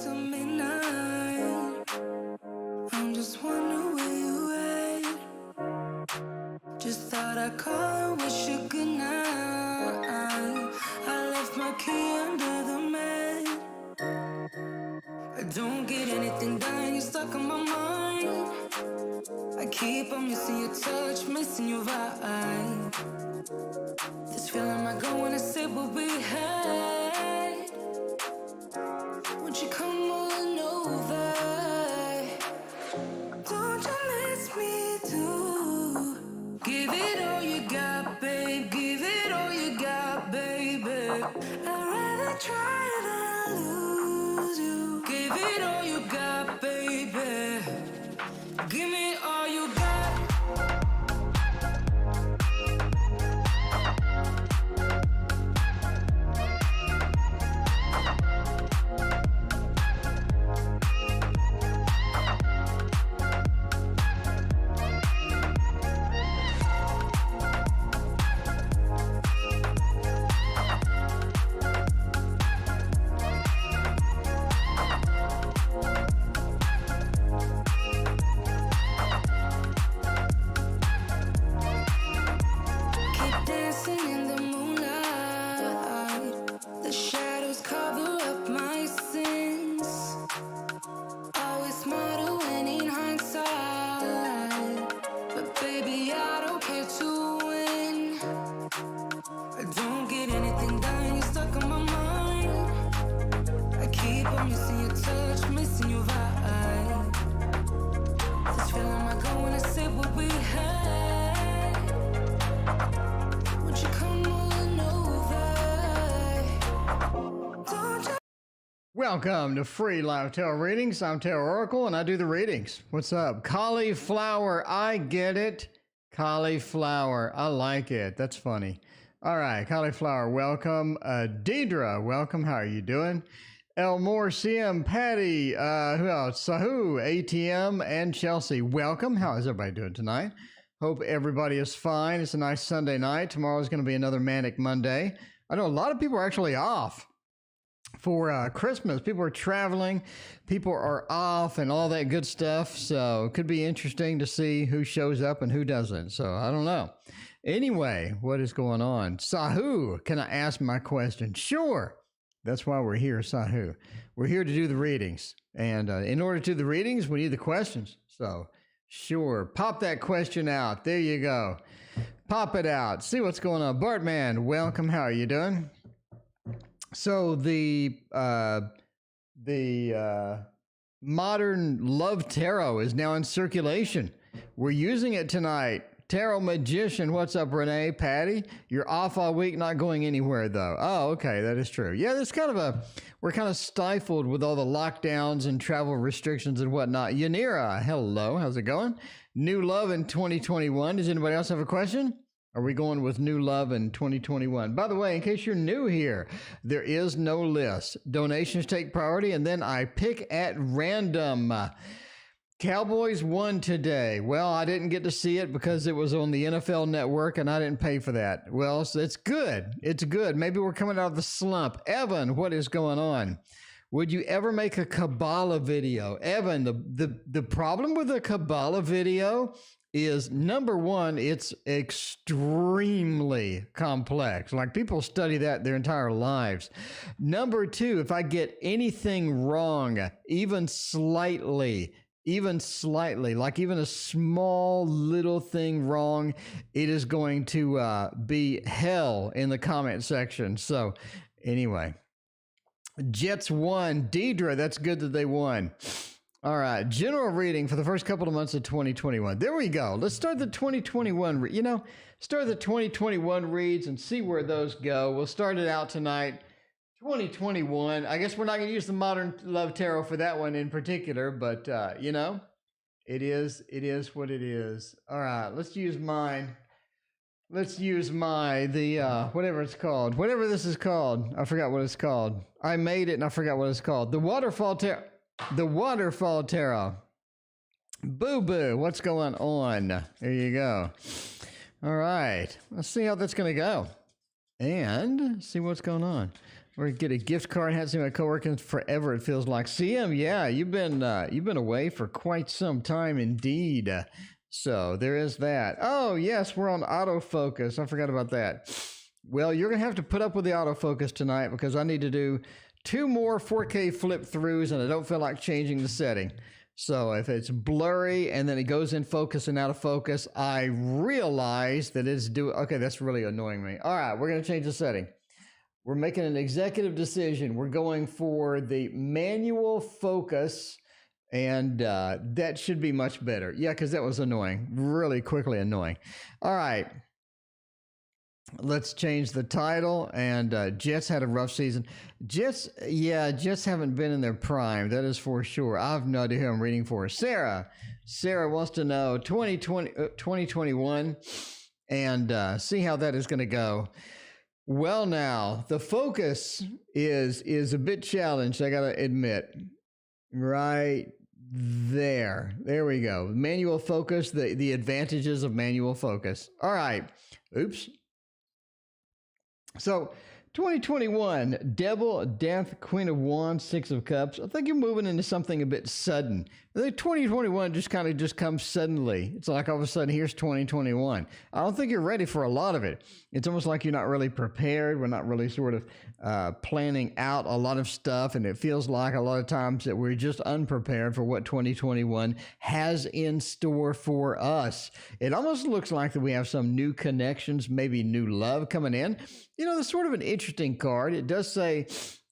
till midnight. I'm just wondering where you at. Just thought I'd call and wish you good night. I left my key under the mat. I don't get anything done, you're stuck on my mind. I keep on missing your touch, missing your vibe. This feeling might go when I say what we had. Won't you come on over? Don't you miss me too? Give it all you got, babe. Give it all you got, baby. I'd rather try than lose you. Give it all you got, baby. Give me all you got. Welcome to Free Live Tarot Readings. I'm Tarot Oracle and I do the readings. What's up? Cauliflower, I get it. Cauliflower, I like it. That's funny. All right, Cauliflower, welcome. Deidre, welcome. How are you doing? Elmore, CM, Patty, who else? Sahu, ATM, and Chelsea, welcome. How is everybody doing tonight? Hope everybody is fine. It's a nice Sunday night. Tomorrow is going to be another manic Monday. I know a lot of people are actually off for Christmas. People are traveling, people are off and all that good stuff. So it could be interesting to see who shows up and who doesn't. So I don't know. Anyway, what is going on? Sahu, can I ask my question? Sure. That's why we're here, Sahu. We're here to do the readings. And in order to do the readings, we need the questions. So sure, pop that question out. There you go. Pop it out. See what's going on. Bartman, welcome. How are you doing? So the modern love tarot is now in circulation. We're using it tonight. Tarot Magician, what's up, Renee? Patty, you're off all week, not going anywhere though. Oh, okay, that is true. Yeah, there's kind of we're kind of stifled with all the lockdowns and travel restrictions and whatnot. Yanira, hello, how's it going? New love in 2021. Does anybody else have a question? Are we going with new love in 2021? By the way, in case you're new here, there is no list. Donations take priority, and then I pick at random. Cowboys won today. Well, I didn't get to see it because it was on the NFL Network, and I didn't pay for that. Well, so it's good. It's good. Maybe we're coming out of the slump. Evan, what is going on? Would you ever make a Kabbalah video? Evan, the problem with a Kabbalah video is, number one, it's extremely complex. Like, people study that their entire lives. Number two, if I get anything wrong, even slightly, like even a small little thing wrong, it is going to be hell in the comment section. So anyway, Jets won. Deidre, that's good that they won. All right, general reading for the first couple of months of 2021. There we go. Let's start the 2021, start the 2021 reads and see where those go. We'll start it out tonight. 2021. I guess we're not going to use the Modern Love Tarot for that one in particular, but, it is what it is. All right, let's use mine. Let's use whatever it's called. Whatever this is called. I forgot what it's called. I made it and I forgot what it's called. The Waterfall Tarot. The Waterfall Tarot. Boo-boo, what's going on? There you go. All right, let's see how that's going to go and see what's going on. Or get a gift card. Hasn't seen my coworker in forever. It feels like. CM, yeah, you've been away for quite some time indeed. So there is that. Oh yes, we're on autofocus. I forgot about that. Well, you're gonna have to put up with the autofocus tonight because I need to do 2 more 4K flip throughs, and I don't feel like changing the setting. So if it's blurry and then it goes in focus and out of focus, I realize that it's doing. Okay, that's really annoying me. All right, we're gonna change the setting. We're making an executive decision. We're going for the manual focus, and that should be much better. Yeah, because that was annoying, really quickly annoying. All right, let's change the title. And Jets had a rough season. Jets haven't been in their prime. That is for sure. I have no idea who I'm reading for. Sarah wants to know 2021 and see how that is going to go. Well, now the focus is a bit challenged, I gotta admit. Right there we go. Manual focus, the advantages of manual focus. All right. Oops. So 2021, Devil, Death, Queen of Wands, Six of Cups. I think you're moving into something a bit sudden. I think 2021 just comes suddenly. It's like all of a sudden, here's 2021. I don't think you're ready for a lot of it. It's almost like you're not really prepared. We're not really sort of planning out a lot of stuff. And it feels like a lot of times that we're just unprepared for what 2021 has in store for us. It almost looks like that we have some new connections, maybe new love coming in. You know, that's sort of an interesting card. It does say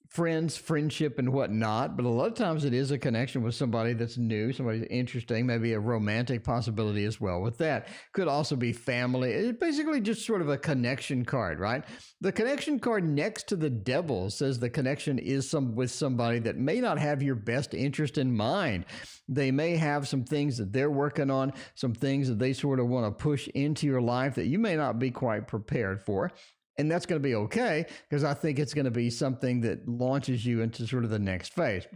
friends, friendship, and whatnot, but a lot of times it is a connection with somebody that's new, somebody interesting, maybe a romantic possibility as well with that. Could also be family. It's basically just sort of a connection card, right? The connection card next to the Devil says the connection is with somebody that may not have your best interest in mind. They may have some things that they're working on, some things that they sort of want to push into your life that you may not be quite prepared for. And that's going to be okay, because I think it's going to be something that launches you into sort of the next phase.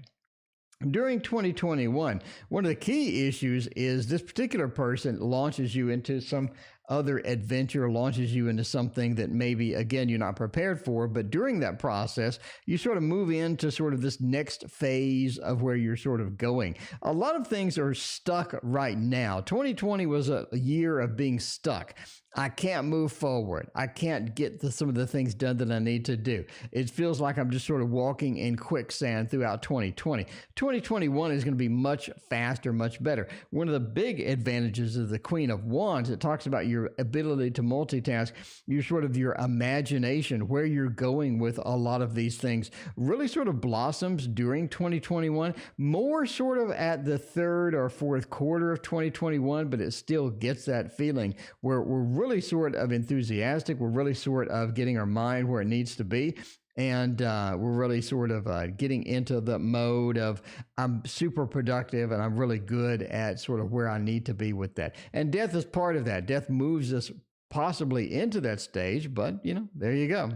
During 2021, one of the key issues is this particular person launches you into some other adventure, launches you into something that maybe, again, you're not prepared for. But during that process, you sort of move into sort of this next phase of where you're sort of going. A lot of things are stuck right now. 2020 was a year of being stuck. I can't move forward. I can't get some of the things done that I need to do. It feels like I'm just sort of walking in quicksand throughout 2020. 2021 is going to be much faster, much better. One of the big advantages of the Queen of Wands, it talks about your ability to multitask, your imagination, where you're going with a lot of these things, really sort of blossoms during 2021, more sort of at the third or fourth quarter of 2021, but it still gets that feeling where we're really sort of enthusiastic. We're really sort of getting our mind where it needs to be. And we're really sort of getting into the mode of I'm super productive and I'm really good at sort of where I need to be with that. And death is part of that. Death moves us possibly into that stage, but, you know, there you go.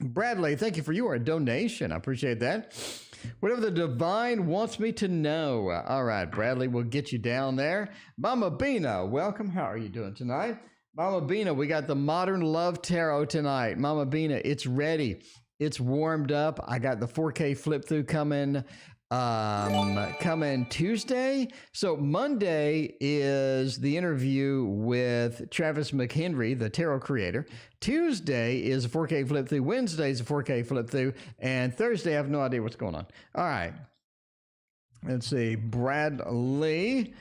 Bradley, thank you for your donation. I appreciate that. Whatever the divine wants me to know. All right, Bradley, we'll get you down there. Mama Bina, welcome. How are you doing tonight? Mama Bina, we got the Modern Love Tarot tonight. Mama Bina, it's ready. It's warmed up. I got the 4K flip through coming Tuesday. So Monday is the interview with Travis McHenry, the tarot creator. Tuesday is a 4K flip through. Wednesday is a 4K flip through. And Thursday, I have no idea what's going on. All right. Let's see. Bradley.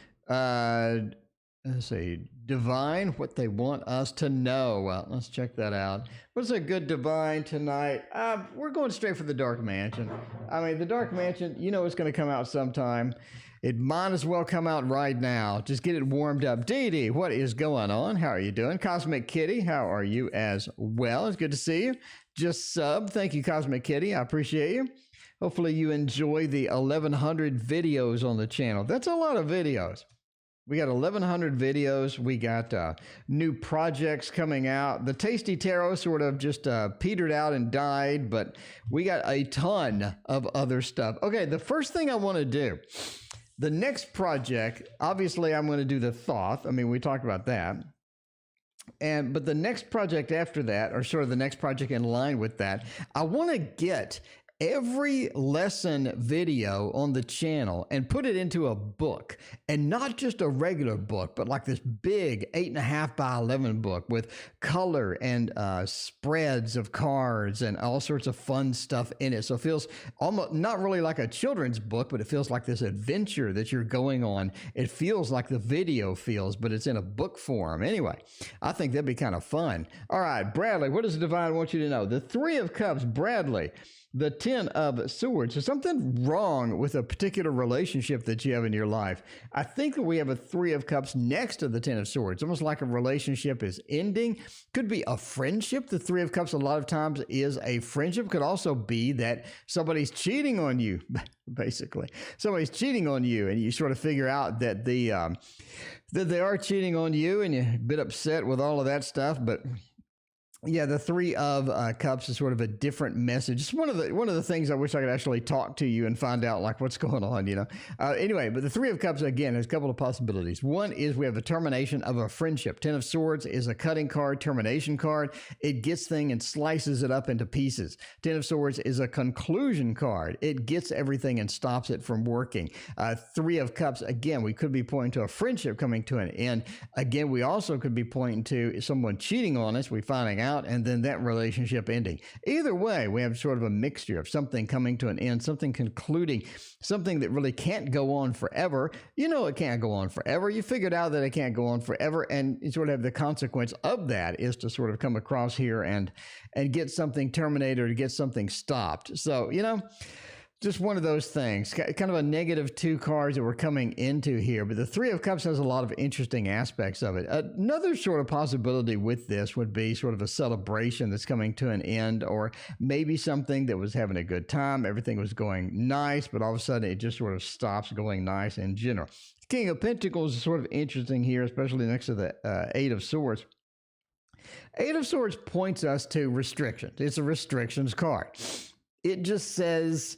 Let's see, divine, what they want us to know. Well, let's check that out. What's a good divine tonight? We're going straight for the Dark Mansion. I mean, the Dark Mansion, you know it's going to come out sometime. It might as well come out right now. Just get it warmed up. Dee Dee, what is going on? How are you doing? Cosmic Kitty, how are you as well? It's good to see you. Just sub. Thank you, Cosmic Kitty. I appreciate you. Hopefully you enjoy the 1,100 videos on the channel. That's a lot of videos. We got 1,100 videos. We got new projects coming out. The Tasty Tarot sort of just petered out and died, but we got a ton of other stuff. Okay, the first thing I want to do, the next project, obviously I'm going to do the Thoth. I mean, we talked about that. But the next project after that, or sort of the next project in line with that, I want to get every lesson video on the channel and put it into a book, and not just a regular book, but like this big 8.5 by 11 book with color and spreads of cards and all sorts of fun stuff in it. So it feels almost not really like a children's book, but it feels like this adventure that you're going on. It feels like the video feels, but it's in a book form. Anyway, I think that'd be kind of fun. All right, Bradley, what does the divine want you to know? The Three of Cups, Bradley. The Ten of Swords. There's something wrong with a particular relationship that you have in your life. I think that we have a Three of Cups next to the Ten of Swords, almost like a relationship is ending. Could be a friendship. The Three of Cups a lot of times is a friendship. Could also be that somebody's cheating on you, basically. Somebody's cheating on you, and you sort of figure out that that they are cheating on you, and you're a bit upset with all of that stuff, but yeah, the Three of Cups is sort of a different message. It's one of the things I wish I could actually talk to you and find out like what's going on, you know. Anyway, but the Three of Cups, again, has a couple of possibilities. One is we have the termination of a friendship. Ten of Swords is a cutting card, termination card. It gets things and slices it up into pieces. Ten of Swords is a conclusion card. It gets everything and stops it from working. Three of Cups, again, we could be pointing to a friendship coming to an end. Again, we also could be pointing to someone cheating on us. We're finding out, and then that relationship ending. Either way, we have sort of a mixture of something coming to an end, something concluding, something that really can't go on forever. You know it can't go on forever. You figured out that it can't go on forever, and you sort of have the consequence of that is to sort of come across here and get something terminated or to get something stopped. So, you know, just one of those things, kind of a negative two cards that we're coming into here. But the Three of Cups has a lot of interesting aspects of it. Another sort of possibility with this would be sort of a celebration that's coming to an end, or maybe something that was having a good time. Everything was going nice, but all of a sudden it just sort of stops going nice in general. King of Pentacles is sort of interesting here, especially next to the Eight of Swords. Eight of Swords points us to restrictions. It's a restrictions card. It just says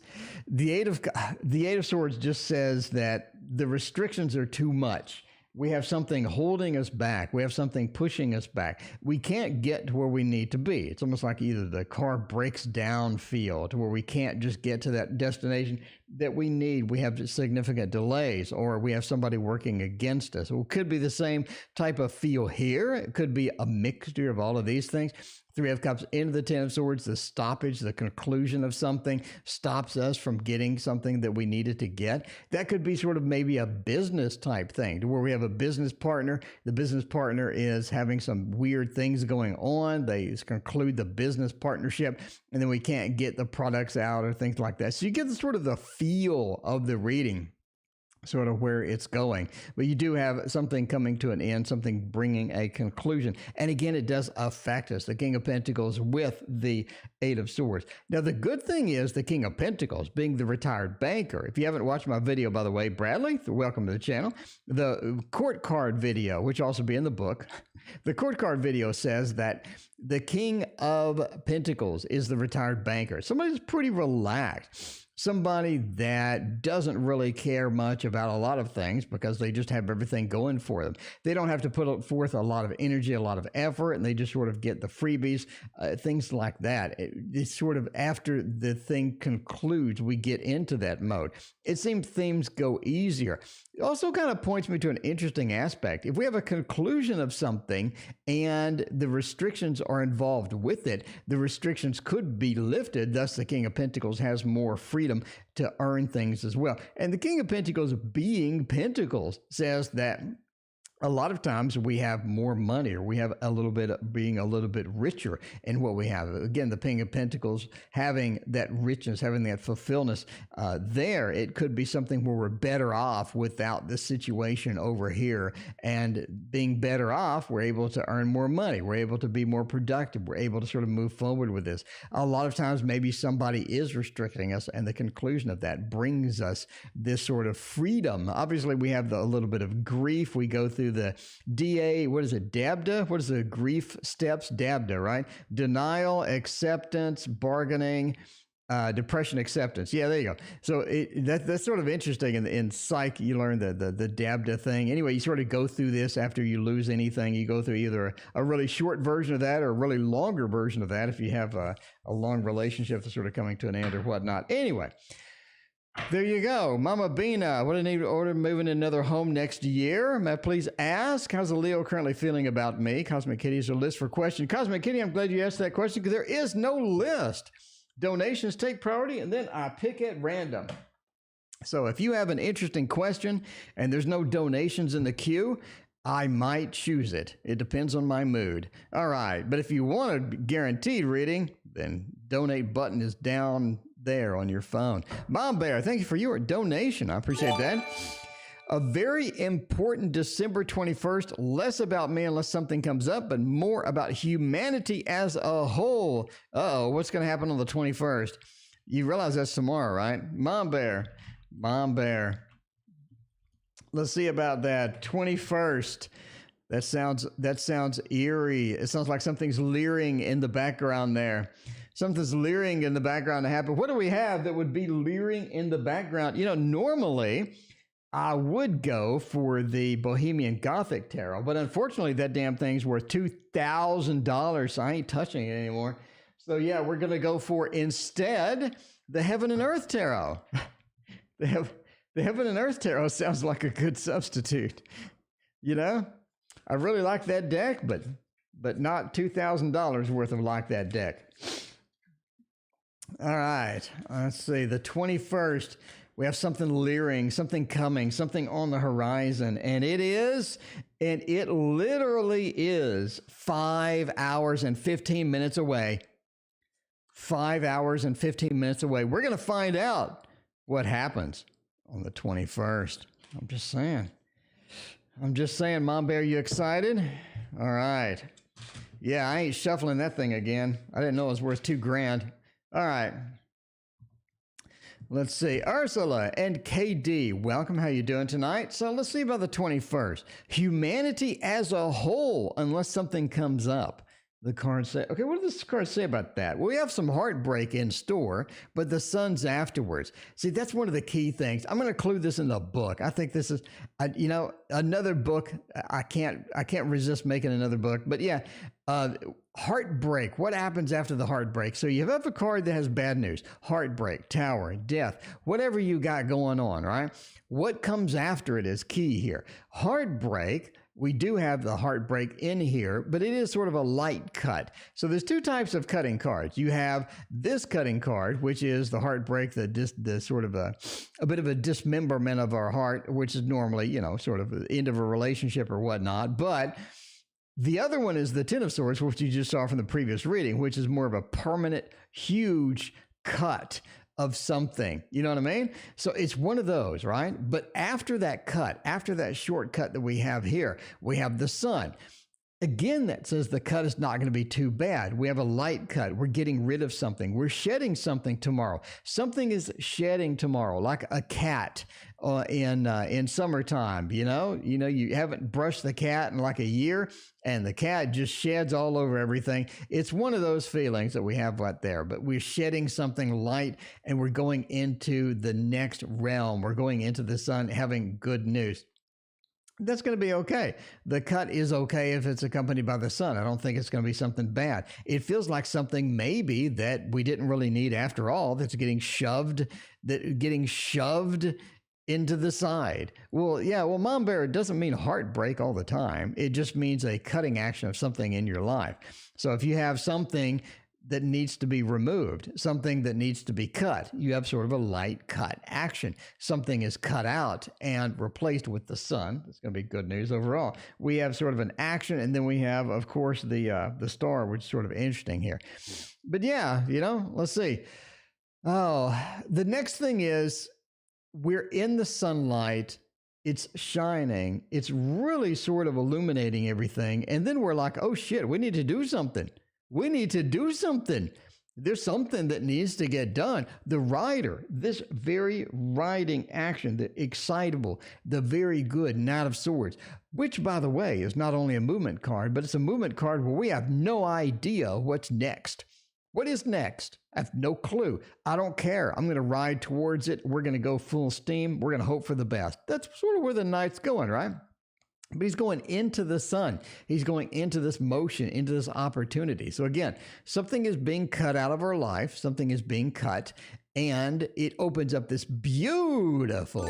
the Eight of Swords just says that the restrictions are too much. We have something holding us back. We have something pushing us back. We can't get to where we need to be. It's almost like either the car breaks down feel to where we can't just get to that destination that we need. We have significant delays, or we have somebody working against us. It could be the same type of feel here. It could be a mixture of all of these things. Three of Cups into the Ten of Swords, the stoppage, the conclusion of something stops us from getting something that we needed to get. That could be sort of maybe a business type thing to where we have a business partner. The business partner is having some weird things going on. They conclude the business partnership, and then we can't get the products out or things like that. So you get the sort of the feel of the reading, sort of where it's going. But you do have something coming to an end, something bringing a conclusion. And again, it does affect us. The King of Pentacles with the Eight of Swords. Now, the good thing is the King of Pentacles being the retired banker. If you haven't watched my video, by the way, Bradley, welcome to the channel. The court card video, which will also be in the book, the court card video says that the King of Pentacles is the retired banker. Somebody who's pretty relaxed. Somebody that doesn't really care much about a lot of things because they just have everything going for them. They don't have to put forth a lot of energy, a lot of effort, and they just sort of get the freebies, things like that. It's sort of after the thing concludes, we get into that mode. It seems things go easier. It also kind of points me to an interesting aspect. If we have a conclusion of something and the restrictions are involved with it, the restrictions could be lifted. Thus, the King of Pentacles has more freedom to earn things as well. And the King of Pentacles being Pentacles says that a lot of times we have more money, or we have a little bit being a little bit richer in what we have. Again, the King of Pentacles having that richness, having that fulfillment there. It could be something where we're better off without the situation over here, and being better off, we're able to earn more money. We're able to be more productive. We're able to sort of move forward with this. A lot of times maybe somebody is restricting us, and the conclusion of that brings us this sort of freedom. Obviously, we have a little bit of grief. We go through the DA, what is it, DABDA? What is the grief steps? DABDA, right? Denial, acceptance, bargaining, Depression acceptance. Yeah, there you go. So that's sort of interesting. In psych, you learn the DABDA thing. Anyway, you sort of go through this after you lose anything. You go through either a really short version of that or a really longer version of that if you have a long relationship that's sort of coming to an end or whatnot. Anyway, there you go. Mama Bina, what do you need to order moving in another home next year? May I please ask, how's the Leo currently feeling about me? Cosmic Kitty is a list for question. Cosmic Kitty, I'm glad you asked that question because there is no list. Donations take priority, and then I pick at random. So if you have an interesting question and there's no donations in the queue, I might choose it. It depends on my mood. All right, but if you want a guaranteed reading, then donate button is down there on your phone. Mom Bear, thank you for your donation. I appreciate that. A very important December 21st, less about me unless something comes up, but more about humanity as a whole. Uh-oh, what's going to happen on the 21st? You realize that's tomorrow, right? Mom Bear. Let's see about that. 21st. That sounds eerie. It sounds like something's leering in the background there. Something's leering in the background to happen. What do we have that would be leering in the background? You know, normally I would go for the Bohemian Gothic Tarot, but unfortunately that damn thing's worth $2,000, so I ain't touching it anymore. So yeah, we're going to go for instead the Heaven and Earth Tarot. The Heaven and Earth Tarot sounds like a good substitute. You know, I really like that deck, but not $2,000 worth of like that deck. All right, let's see, the 21st. We have something leering, something coming, something on the horizon, and it literally is 5 hours and 15 minutes away. 5 hours and 15 minutes away. We're going to find out what happens on the 21st. I'm just saying, Mom Bear, you excited? All right. Yeah, I ain't shuffling that thing again. I didn't know it was worth $2,000. All right. Let's see, Ursula and KD, welcome. How you doing tonight? So let's see about the 21st. Humanity as a whole, unless something comes up. The cards say, okay, what does this card say about that? Well, we have some heartbreak in store, but the sun's afterwards. See, that's one of the key things. I'm going to include this in the book. I think this is, another book. I can't resist making another book, but yeah, heartbreak. What happens after the heartbreak? So you have a card that has bad news, heartbreak, tower, death, whatever you got going on, right? What comes after it is key here. Heartbreak. We do have the heartbreak in here, but it is sort of a light cut. So there's two types of cutting cards. You have this cutting card, which is the heartbreak, the sort of a bit of a dismemberment of our heart, which is normally, sort of the end of a relationship or whatnot. But the other one is the Ten of Swords, which you just saw from the previous reading, which is more of a permanent, huge cut of something. You know what I mean? So it's one of those, right? But after that cut, after that shortcut that we have here, we have the sun. Again, that says the cut is not going to be too bad. We have a light cut. We're getting rid of something. We're shedding something tomorrow. Something is shedding tomorrow, like a cat in summertime. You haven't brushed the cat in like a year, and the cat just sheds all over everything. It's one of those feelings that we have right there. But we're shedding something light, and we're going into the next realm. We're going into the sun, having good news. That's going to be okay. The cut is okay if it's accompanied by the sun. I don't think it's going to be something bad. It feels like something maybe that we didn't really need after all, that's getting shoved into the side. Well, yeah, Mom Bear, it doesn't mean heartbreak all the time. It just means a cutting action of something in your life. So if you have something that needs to be removed, something that needs to be cut, you have sort of a light cut action. Something is cut out and replaced with the sun. It's going to be good news overall. We have sort of an action, and then we have, of course, the star, which is sort of interesting here. But yeah, let's see. Oh, the next thing is we're in the sunlight. It's shining. It's really sort of illuminating everything. And then we're like, oh shit, we need to do something. We need to do something. There's something that needs to get done. The rider, this very riding action, the excitable, the very good Knight of Swords, which, by the way, is not only a movement card, but it's a movement card where we have no idea what's next. What is next? I have no clue. I don't care. I'm going to ride towards it. We're going to go full steam. We're going to hope for the best. That's sort of where the knight's going, right? But he's going into the sun. He's going into this motion, into this opportunity. So again, something is being cut out of our life. Something is being cut. And it opens up this beautiful,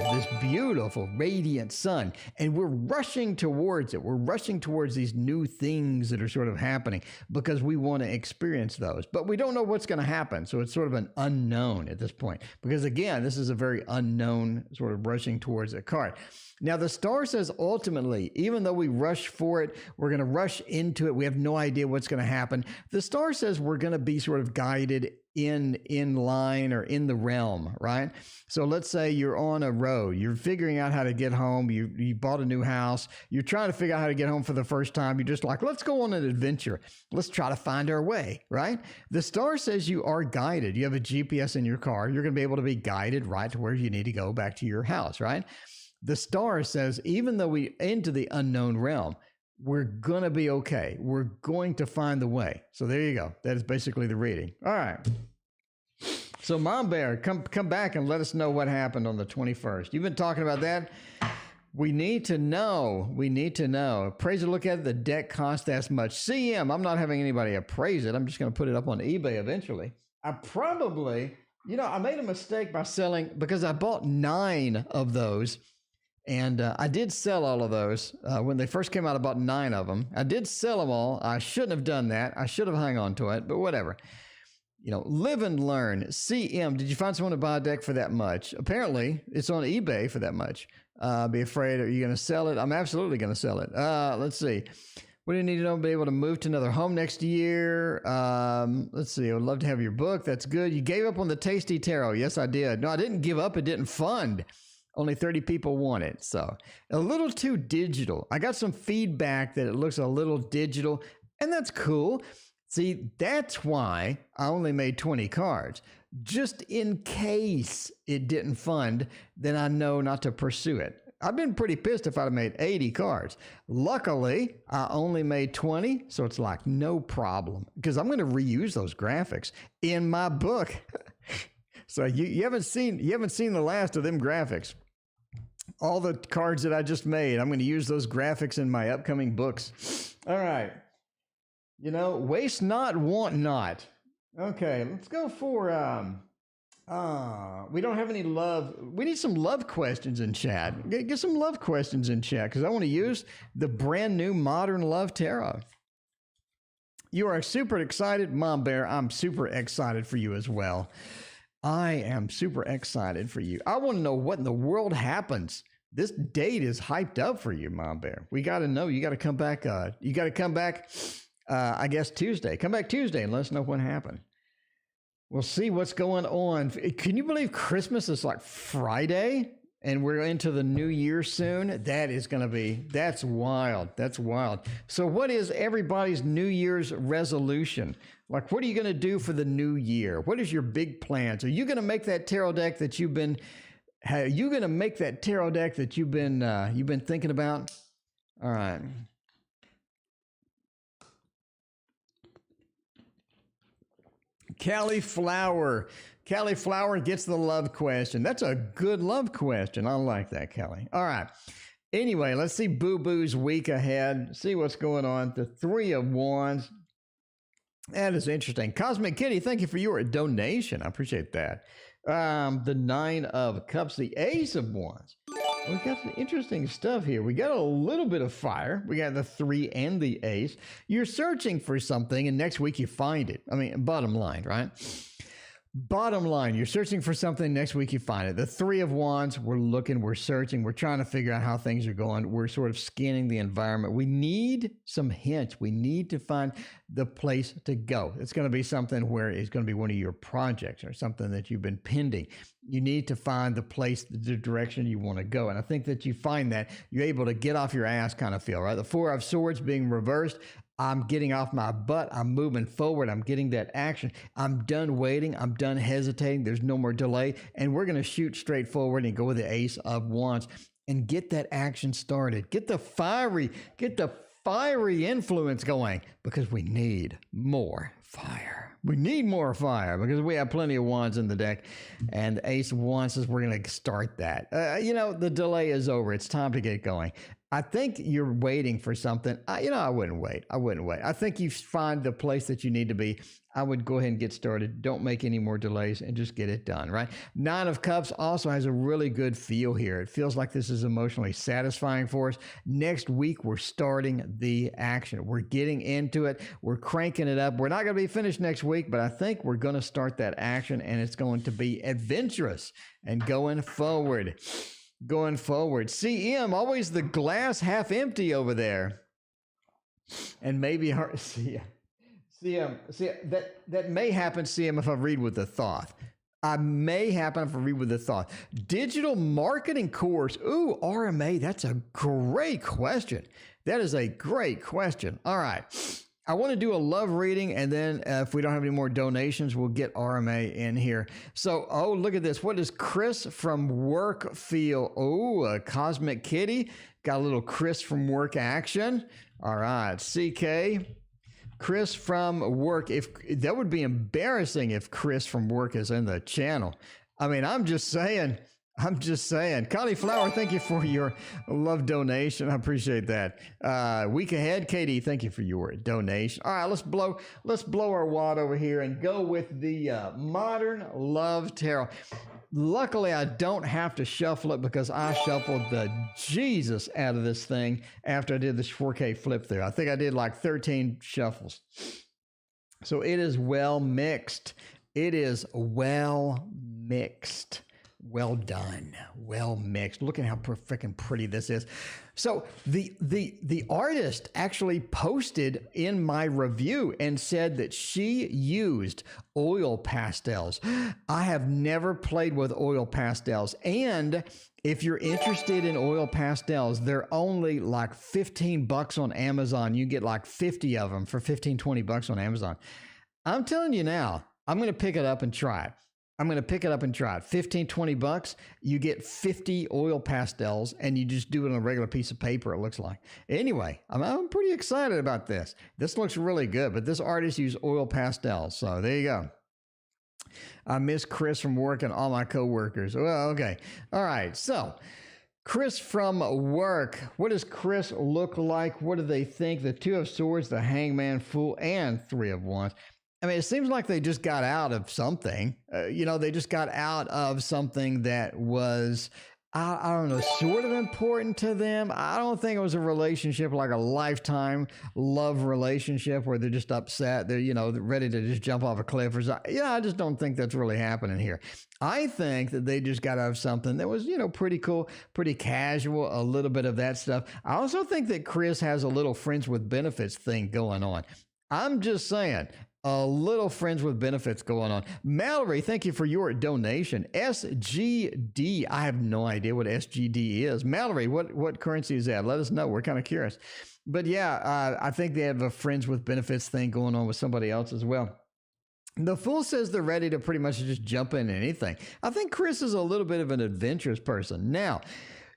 radiant sun. And we're rushing towards it. We're rushing towards these new things that are sort of happening because we want to experience those. But we don't know what's going to happen. So it's sort of an unknown at this point. Because again, this is a very unknown sort of rushing towards a card. Now, the star says ultimately, even though we rush for it, we're going to rush into it. We have no idea what's going to happen. The star says we're going to be sort of guided in line or in the realm, right? So let's say you're on a road, you're figuring out how to get home, you bought a new house, you're trying to figure out how to get home for the first time, you're just like, let's go on an adventure. Let's try to find our way, right? The star says you are guided. You have a GPS in your car. You're going to be able to be guided right to where you need to go back to your house, right? The star says, even though we into the unknown realm, we're going to be okay. We're going to find the way. So there you go. That is basically the reading. All right. So Mom Bear, come back and let us know what happened on the 21st. You've been talking about that. We need to know. We need to know. Appraiser, look at it. The deck cost that much. CM, I'm not having anybody appraise it. I'm just going to put it up on eBay eventually. I probably, I made a mistake by selling because I bought 9 of those. And I did sell all of those. When they first came out, I bought 9 of them. I did sell them all. I shouldn't have done that. I should have hung on to it, but whatever. Live and learn. CM, did you find someone to buy a deck for that much? Apparently, it's on eBay for that much. Be afraid. Are you going to sell it? I'm absolutely going to sell it. Let's see. What do you need to know to be able to move to another home next year? Let's see. I would love to have your book. That's good. You gave up on the Tasty Tarot. Yes, I did. No, I didn't give up. It didn't fund. Only 30 people want it. So a little too digital. I got some feedback that it looks a little digital, and that's cool. See, that's why I only made 20 cards. Just in case it didn't fund, then I know not to pursue it. I've been pretty pissed if I'd have made 80 cards. Luckily, I only made 20, so it's like no problem because I'm going to reuse those graphics in my book. So you haven't seen the last of them graphics. All the cards that I just made, I'm going to use those graphics in my upcoming books. All right. Waste not, want not. Okay, let's go for, we don't have any love. We need some love questions in chat. Get some love questions in chat because I want to use the brand new Modern Love Tarot. You are super excited, Mom Bear. I'm super excited for you as well. I am super excited for you. I want to know what in the world happens. This date is hyped up for you, Mom Bear. We got to know. You got to come back. You got to come back, I guess, Tuesday. Come back Tuesday and let us know what happened. We'll see what's going on. Can you believe Christmas is like Friday and we're into the new year soon? That's wild. That's wild. So what is everybody's New Year's resolution? Like, what are you going to do for the new year? What is your big plans? Are you going to make that tarot deck that you've been thinking about? All right. Cauliflower gets the love question. That's a good love question. I like that, Kelly. All right. Anyway, let's see Boo Boo's week ahead. See what's going on. The 3 of Wands. That is interesting. Cosmic Kitty, thank you for your donation. I appreciate that. The 9 of Cups, the Ace of Wands. We got some interesting stuff here. We got a little bit of fire. We got the 3 and the Ace. You're searching for something, and next week you find it. I mean, bottom line, right? Bottom line, you're searching for something, next week you find it. The 3 of Wands, we're looking, we're searching, we're trying to figure out how things are going. We're sort of scanning the environment. We need some hints. We need to find the place to go. It's going to be something where it's going to be one of your projects or something that you've been pending. You need to find the place, the direction you want to go. And I think that you find that you're able to get off your ass kind of feel, right? The 4 of Swords being reversed. I'm getting off my butt. I'm moving forward. I'm getting that action. I'm done waiting. I'm done hesitating. There's no more delay. And we're going to shoot straight forward and go with the Ace of Wands and get that action started. Get the fiery influence going because we need more fire. We need more fire because we have plenty of wands in the deck. And the Ace of Wands says we're going to start that. The delay is over. It's time to get going. I think you're waiting for something. I wouldn't wait. I think you find the place that you need to be. I would go ahead and get started. Don't make any more delays and just get it done, right? Nine of Cups also has a really good feel here. It feels like this is emotionally satisfying for us. Next week, we're starting the action. We're getting into it. We're cranking it up. We're not going to be finished next week, but I think we're going to start that action, and it's going to be adventurous and going forward. CM, always the glass half empty over there. And maybe CM, that may happen, CM, if I read with the thought. Digital marketing course. Ooh, RMA, that's a great question. That is a great question. All right. I want to do a love reading, and then if we don't have any more donations, we'll get RMA in here. So, look at this. What does Chris from work feel? Oh, a Cosmic Kitty. Got a little Chris from work action. All right. CK. Chris from work. If that would be embarrassing if Chris from work is in the channel. I mean, I'm just saying. Cauliflower, thank you for your love donation. I appreciate that. Week ahead, Katie, thank you for your donation. All right, let's blow our wad over here and go with the Modern Love Tarot. Luckily, I don't have to shuffle it because I shuffled the Jesus out of this thing after I did this 4K flip through. I think I did like 13 shuffles. So it is well mixed. Well done. Well mixed. Look at how freaking pretty this is. So the artist actually posted in my review and said that she used oil pastels. I have never played with oil pastels. And if you're interested in oil pastels, they're only like $15 on Amazon. You get like 50 of them for $15-20 on Amazon. I'm telling you now, I'm going to pick it up and try it. 15-20 bucks. You get 50 oil pastels and you just do it on a regular piece of paper, it looks like. Anyway, I'm pretty excited about this. This looks really good, but this artist used oil pastels. So there you go. I miss Chris from work and all my coworkers. Well, okay. All right. So Chris from work. What does Chris look like? What do they think? The Two of Swords, the Hangman, Fool, and Three of Wands. I mean, it seems like they just got out of something. They just got out of something that was, I don't know, sort of important to them. I don't think it was a relationship like a lifetime love relationship where they're just upset. They're, ready to just jump off a cliff or something. I just don't think that's really happening here. I think that they just got out of something that was, pretty cool, pretty casual, a little bit of that stuff. I also think that Chris has a little friends with benefits thing going on. I'm just saying. A little friends with benefits going on. Mallory, thank you for your donation. SGD. I have no idea what SGD is. Mallory, what currency is that? Let us know. We're kind of curious. But yeah, I think they have a friends with benefits thing going on with somebody else as well. The Fool says they're ready to pretty much just jump in anything. I think Chris is a little bit of an adventurous person. Now,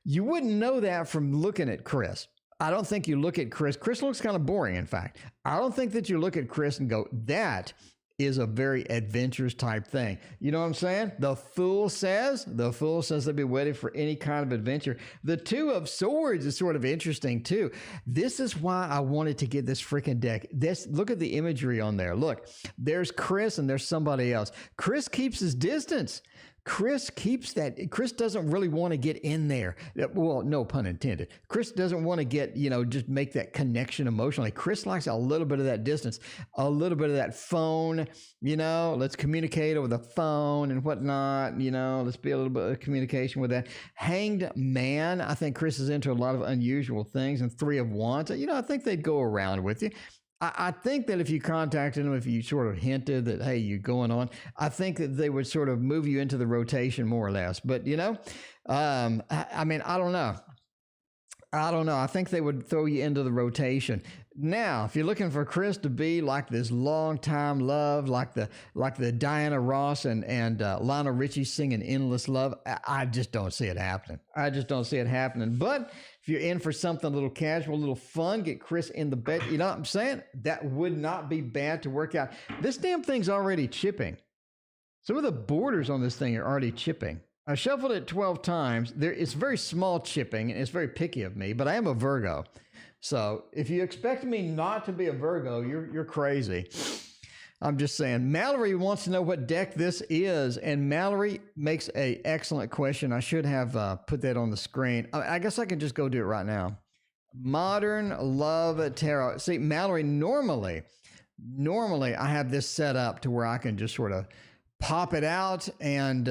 you wouldn't know that from looking at Chris. I don't think you look at Chris. Chris looks kind of boring, in fact. I don't think that you look at Chris and go, that is a very adventurous type thing. You know what I'm saying? The Fool says they'll be ready for any kind of adventure. The Two of Swords is sort of interesting too. This is why I wanted to get this freaking deck. Look at the imagery on there. Look, there's Chris and there's somebody else. Chris keeps his distance. Chris doesn't really want to get in there. Well, no pun intended. Chris doesn't want to get, just make that connection emotionally. Chris likes a little bit of that distance, a little bit of that phone, let's communicate over the phone and whatnot, let's be a little bit of communication with that. Hanged Man, I think Chris is into a lot of unusual things. And Three of Wands, I think they'd go around with you. I think that if you contacted them, if you sort of hinted that, hey, you're going on, I think that they would sort of move you into the rotation more or less. But, I don't know. I don't know. I think they would throw you into the rotation. Now, if you're looking for Chris to be like this long-time love, like the Diana Ross and Lionel Richie singing "Endless Love," I just don't see it happening. I just don't see it happening. But if you're in for something a little casual, a little fun, get Chris in the bed. You know what I'm saying? That would not be bad to work out. This damn thing's already chipping. Some of the borders on this thing are already chipping. I shuffled it 12 times. It's very small chipping, and it's very picky of me, but I am a Virgo. So if you expect me not to be a Virgo, you're crazy. I'm just saying. Mallory wants to know what deck this is, and Mallory makes an excellent question. I should have put that on the screen. I guess I can just go do it right now. Modern Love Tarot. See, Mallory, normally I have this set up to where I can just sort of pop it out and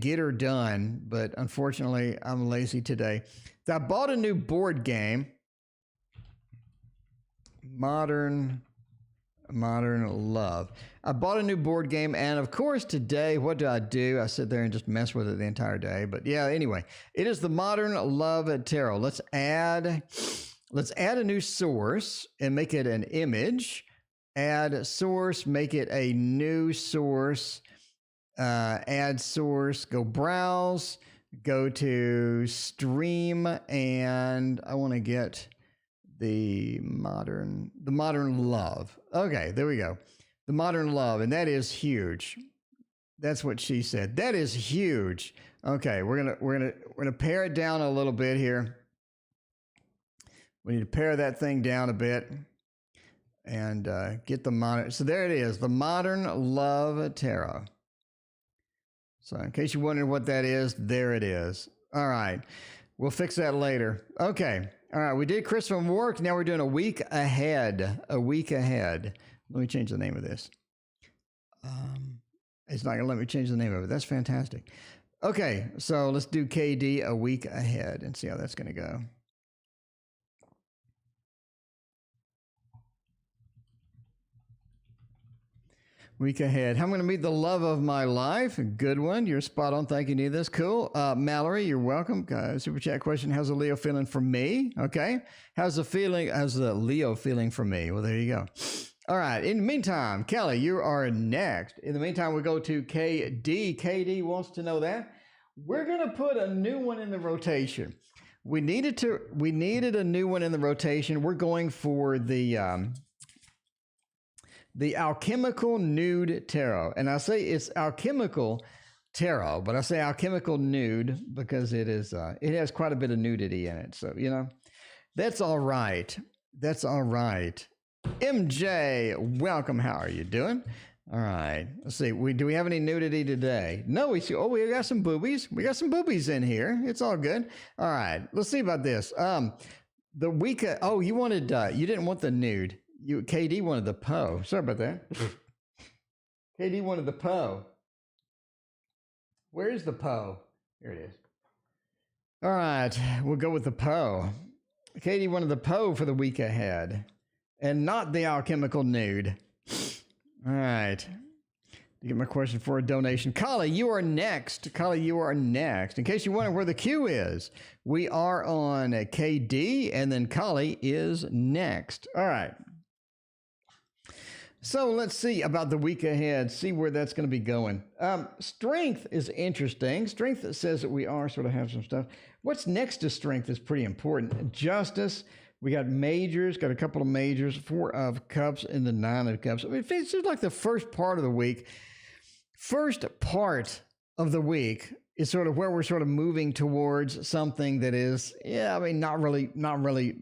get her done, but unfortunately I'm lazy today. So I bought a new board game, Modern Love. I bought a new board game, and of course today, what do? I sit there and just mess with it the entire day. But yeah, anyway, it is the Modern Love Tarot. Let's add a new source and make it an image. Add source, make it a new source. Add source, go browse, go to stream, and I want to get the modern love. Okay, there we go. The Modern Love, and that is huge. That's what she said. That is huge. Okay, we're gonna pare it down a little bit here. We need to pare that thing down a bit and get the modern. So there it is, the Modern Love Tarot. So in case you're wondering what that is, there it is. All right. We'll fix that later. Okay. All right. We did Chris from work. Now we're doing a week ahead. A week ahead. Let me change the name of this. It's not going to let me change the name of it. That's fantastic. Okay. So let's do KD a week ahead and see how that's going to go. Week ahead. I'm going to meet the love of my life. Good one. You're spot on. Thank you, need this. Cool. Mallory, you're welcome. Super chat question. How's the Leo feeling for me? Okay. How's the Leo feeling for me? Well, there you go. All right. In the meantime, Kelly, you are next. In the meantime, we go to KD. KD wants to know that. We're going to put a new one in the rotation. We needed a new one in the rotation. We're going for the Alchemical Nude Tarot. And I say it's Alchemical Tarot, but I say Alchemical Nude because it has quite a bit of nudity in it. So, you know, that's all right. That's all right. MJ, welcome. How are you doing? All right. Let's see. Do we have any nudity today? No, we got some boobies. We got some boobies in here. It's all good. All right. Let's see about this. The week, you wanted, you didn't want the nude. KD wanted the Poe. Sorry about that. KD wanted the Poe. Where is the Poe? Here it is. All right, we'll go with the Poe. KD wanted the Poe for the week ahead, and not the Alchemical Nude. All right. To get my question for a donation. Kali, you are next. Kali, you are next. In case you wonder where the queue is, we are on KD, and then Kali is next. All right. So let's see about the week ahead, see where that's going to be going. Strength is interesting. Strength says that we are sort of have some stuff. What's next to strength is pretty important. Justice, we got majors, got a couple of majors, 4 of Cups and the 9 of Cups. I mean, it's just like the first part of the week. First part of the week is sort of where we're sort of moving towards something that is, not really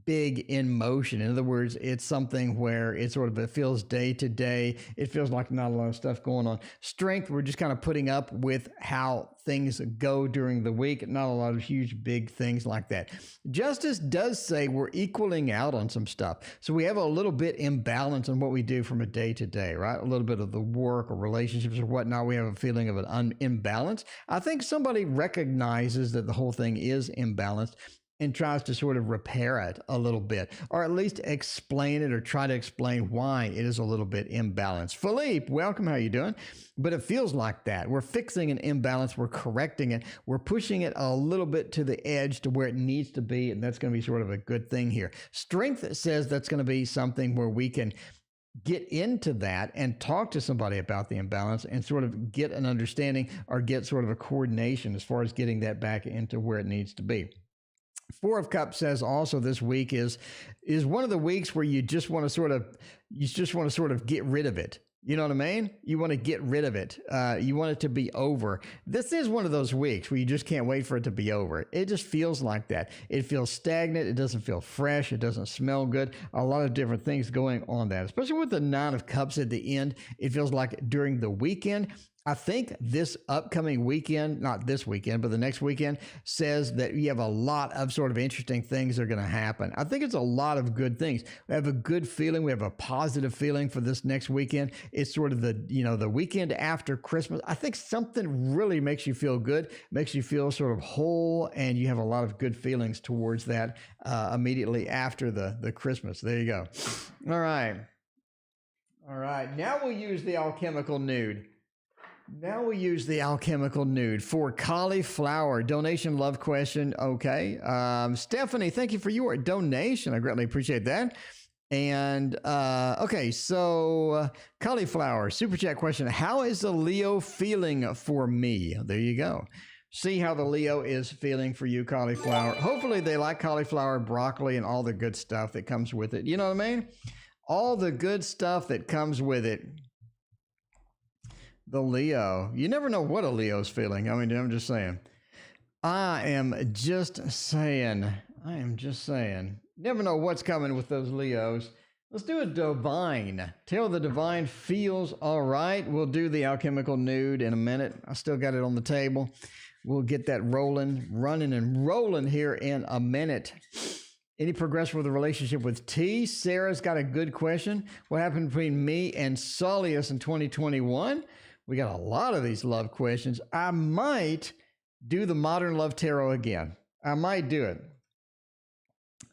big in motion. In other words, it's something where it feels day to day. It feels like not a lot of stuff going on. Strength, we're just kind of putting up with how things go during the week. Not a lot of huge, big things like that. Justice does say we're equaling out on some stuff. So we have a little bit imbalance on what we do from a day to day, right? A little bit of the work or relationships or whatnot. We have a feeling of an imbalance. I think somebody recognizes that the whole thing is imbalanced. and tries to sort of repair it a little bit, or at least explain it or try to explain why it is a little bit imbalanced. Philippe, welcome. How you doing? But it feels like that. We're fixing an imbalance. We're correcting it. We're pushing it a little bit to the edge to where it needs to be, and that's going to be sort of a good thing here. Strength says that's going to be something where we can get into that and talk to somebody about the imbalance and sort of get an understanding or get sort of a coordination as far as getting that back into where it needs to be. Four of Cups says also this week is one of the weeks where you just want to sort of get rid of it. You know what I mean? You want to get rid of it. You want it to be over. This is one of those weeks where you just can't wait for it to be over. It just feels like that. It feels stagnant. It doesn't feel fresh. It doesn't smell good. A lot of different things going on that, especially with the Nine of Cups at the end. It feels like during the weekend. I think this upcoming weekend, not this weekend, but the next weekend, says that you have a lot of sort of interesting things that are going to happen. I think it's a lot of good things. We have a good feeling. We have a positive feeling for this next weekend. It's sort of the weekend after Christmas. I think something really makes you feel good, makes you feel sort of whole, and you have a lot of good feelings towards that immediately after the Christmas. There you go. All right. Now we'll use the alchemical nude. For cauliflower. Donation love question. Okay. Stephanie, thank you for your donation. I greatly appreciate that. And okay, so cauliflower, super chat question. How is the Leo feeling for me? There you go. See how the Leo is feeling for you, cauliflower. Hopefully they like cauliflower, broccoli, and all the good stuff that comes with it. You know what I mean? All the good stuff that comes with it. The Leo. You never know what a Leo's feeling. I mean, I'm just saying. I am just saying. Never know what's coming with those Leos. Let's do a divine. Till the divine feels all right. We'll do the alchemical nude in a minute. I still got it on the table. We'll get that running and rolling here in a minute. Any progression with the relationship with T? Sarah's got a good question. What happened between me and Solius in 2021? We got a lot of these love questions. I might do the Modern Love Tarot again. I might do it.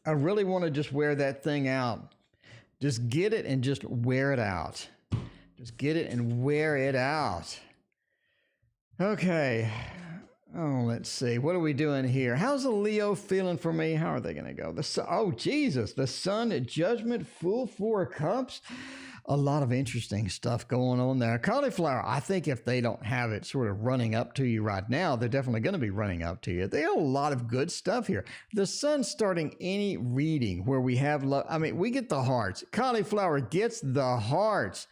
I really want to just wear that thing out. Just get it and just wear it out. Just get it and wear it out. Okay. Oh, let's see. What are we doing here? How's the Leo feeling for me? How are they going to go? Oh, Jesus. The Sun at Judgment, full Four of Cups. A lot of interesting stuff going on there. Cauliflower, I think if they don't have it sort of running up to you right now, they're definitely going to be running up to you. They have a lot of good stuff here. The Sun starting any reading where we have love. I mean, we get the hearts. Cauliflower gets the hearts.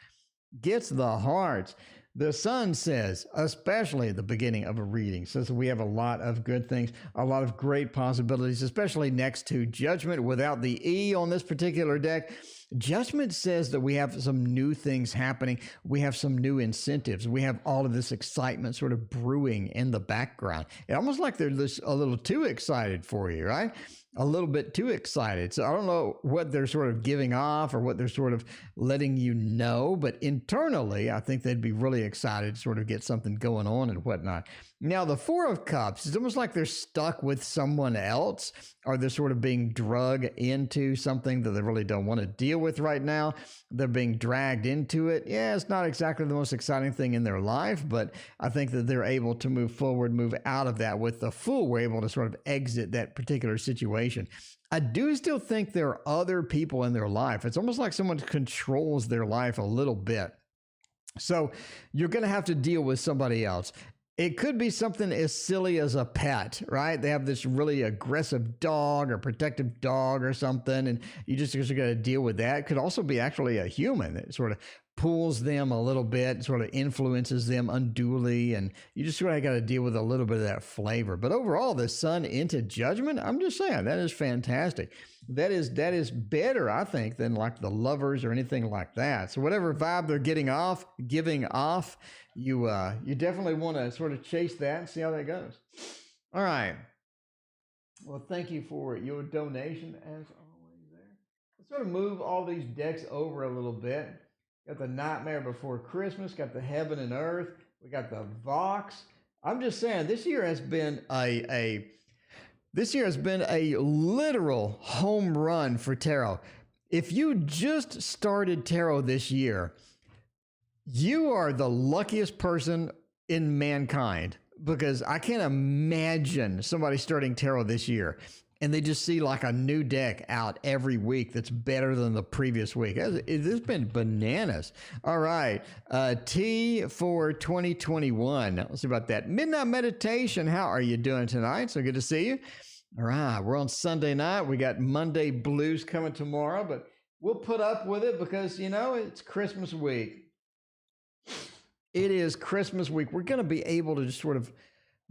The Sun says, especially at the beginning of a reading, says we have a lot of good things, a lot of great possibilities, especially next to Judgment without the E on this particular deck. Judgment says that we have some new things happening. We have some new incentives. We have all of this excitement sort of brewing in the background. It's almost like they're just a little too excited for you, right? A little bit too excited. So I don't know what they're sort of giving off or what they're sort of letting you know, but internally, I think they'd be really excited to sort of get something going on and whatnot. Now, the Four of Cups, it's almost like they're stuck with someone else, or they're sort of being drug into something that they really don't want to deal with right now. They're being dragged into it. Yeah, it's not exactly the most exciting thing in their life, but I think that they're able to move forward, move out of that. With the Fool, we're able to sort of exit that particular situation. I do still think there are other people in their life. It's almost like someone controls their life a little bit. So you're going to have to deal with somebody else. It could be something as silly as a pet, right? They have this really aggressive dog or protective dog or something, and you just got to deal with that. It could also be actually a human that sort of pulls them a little bit, sort of influences them unduly, and you just sort of got to deal with a little bit of that flavor. But overall, the Sun into Judgment, I'm just saying, that is fantastic. That is better, I think, than like the Lovers or anything like that. So whatever vibe they're giving off, you definitely want to sort of chase that and see how that goes. All right. Well, thank you for your donation as always there. Let's sort of move all these decks over a little bit. Got the Nightmare Before Christmas, got the Heaven and Earth, we got the Vox. I'm just saying, this year has been a This year has been a literal home run for tarot. If you just started tarot this year, you are the luckiest person in mankind, because I can't imagine somebody starting tarot this year and they just see like a new deck out every week that's better than the previous week. It's been bananas. All right. T for 2021. Let's see about that. Midnight Meditation. How are you doing tonight? So good to see you. All right. We're on Sunday night. We got Monday blues coming tomorrow, but we'll put up with it because, you know, it's Christmas week. It is Christmas week. We're going to be able to just sort of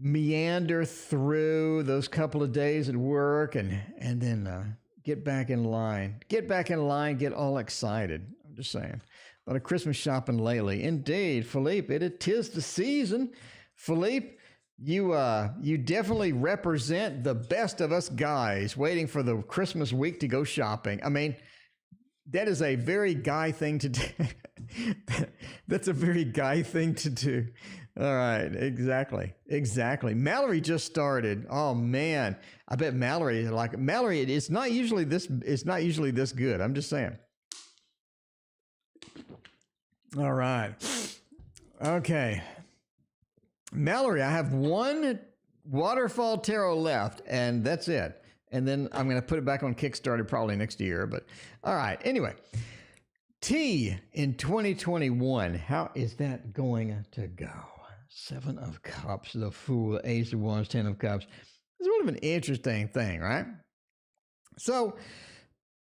meander through those couple of days at work and then get back in line. Get all excited. I'm just saying. A lot of Christmas shopping lately. Indeed, Philippe, it is the season. Philippe, you definitely represent the best of us guys waiting for the Christmas week to go shopping. I mean, that is a very guy thing to do. That's a very guy thing to do. All right, exactly. Mallory just started. Oh man, I bet Mallory, it's not usually this good. I'm just saying. All right. Okay. Mallory, I have one Waterfall Tarot left, and that's it. And then I'm going to put it back on Kickstarter probably next year. But all right. Anyway, T in 2021. How is that going to go? 7 of Cups, the Fool, Ace of Wands, 10 of Cups. It's sort of an interesting thing, right? So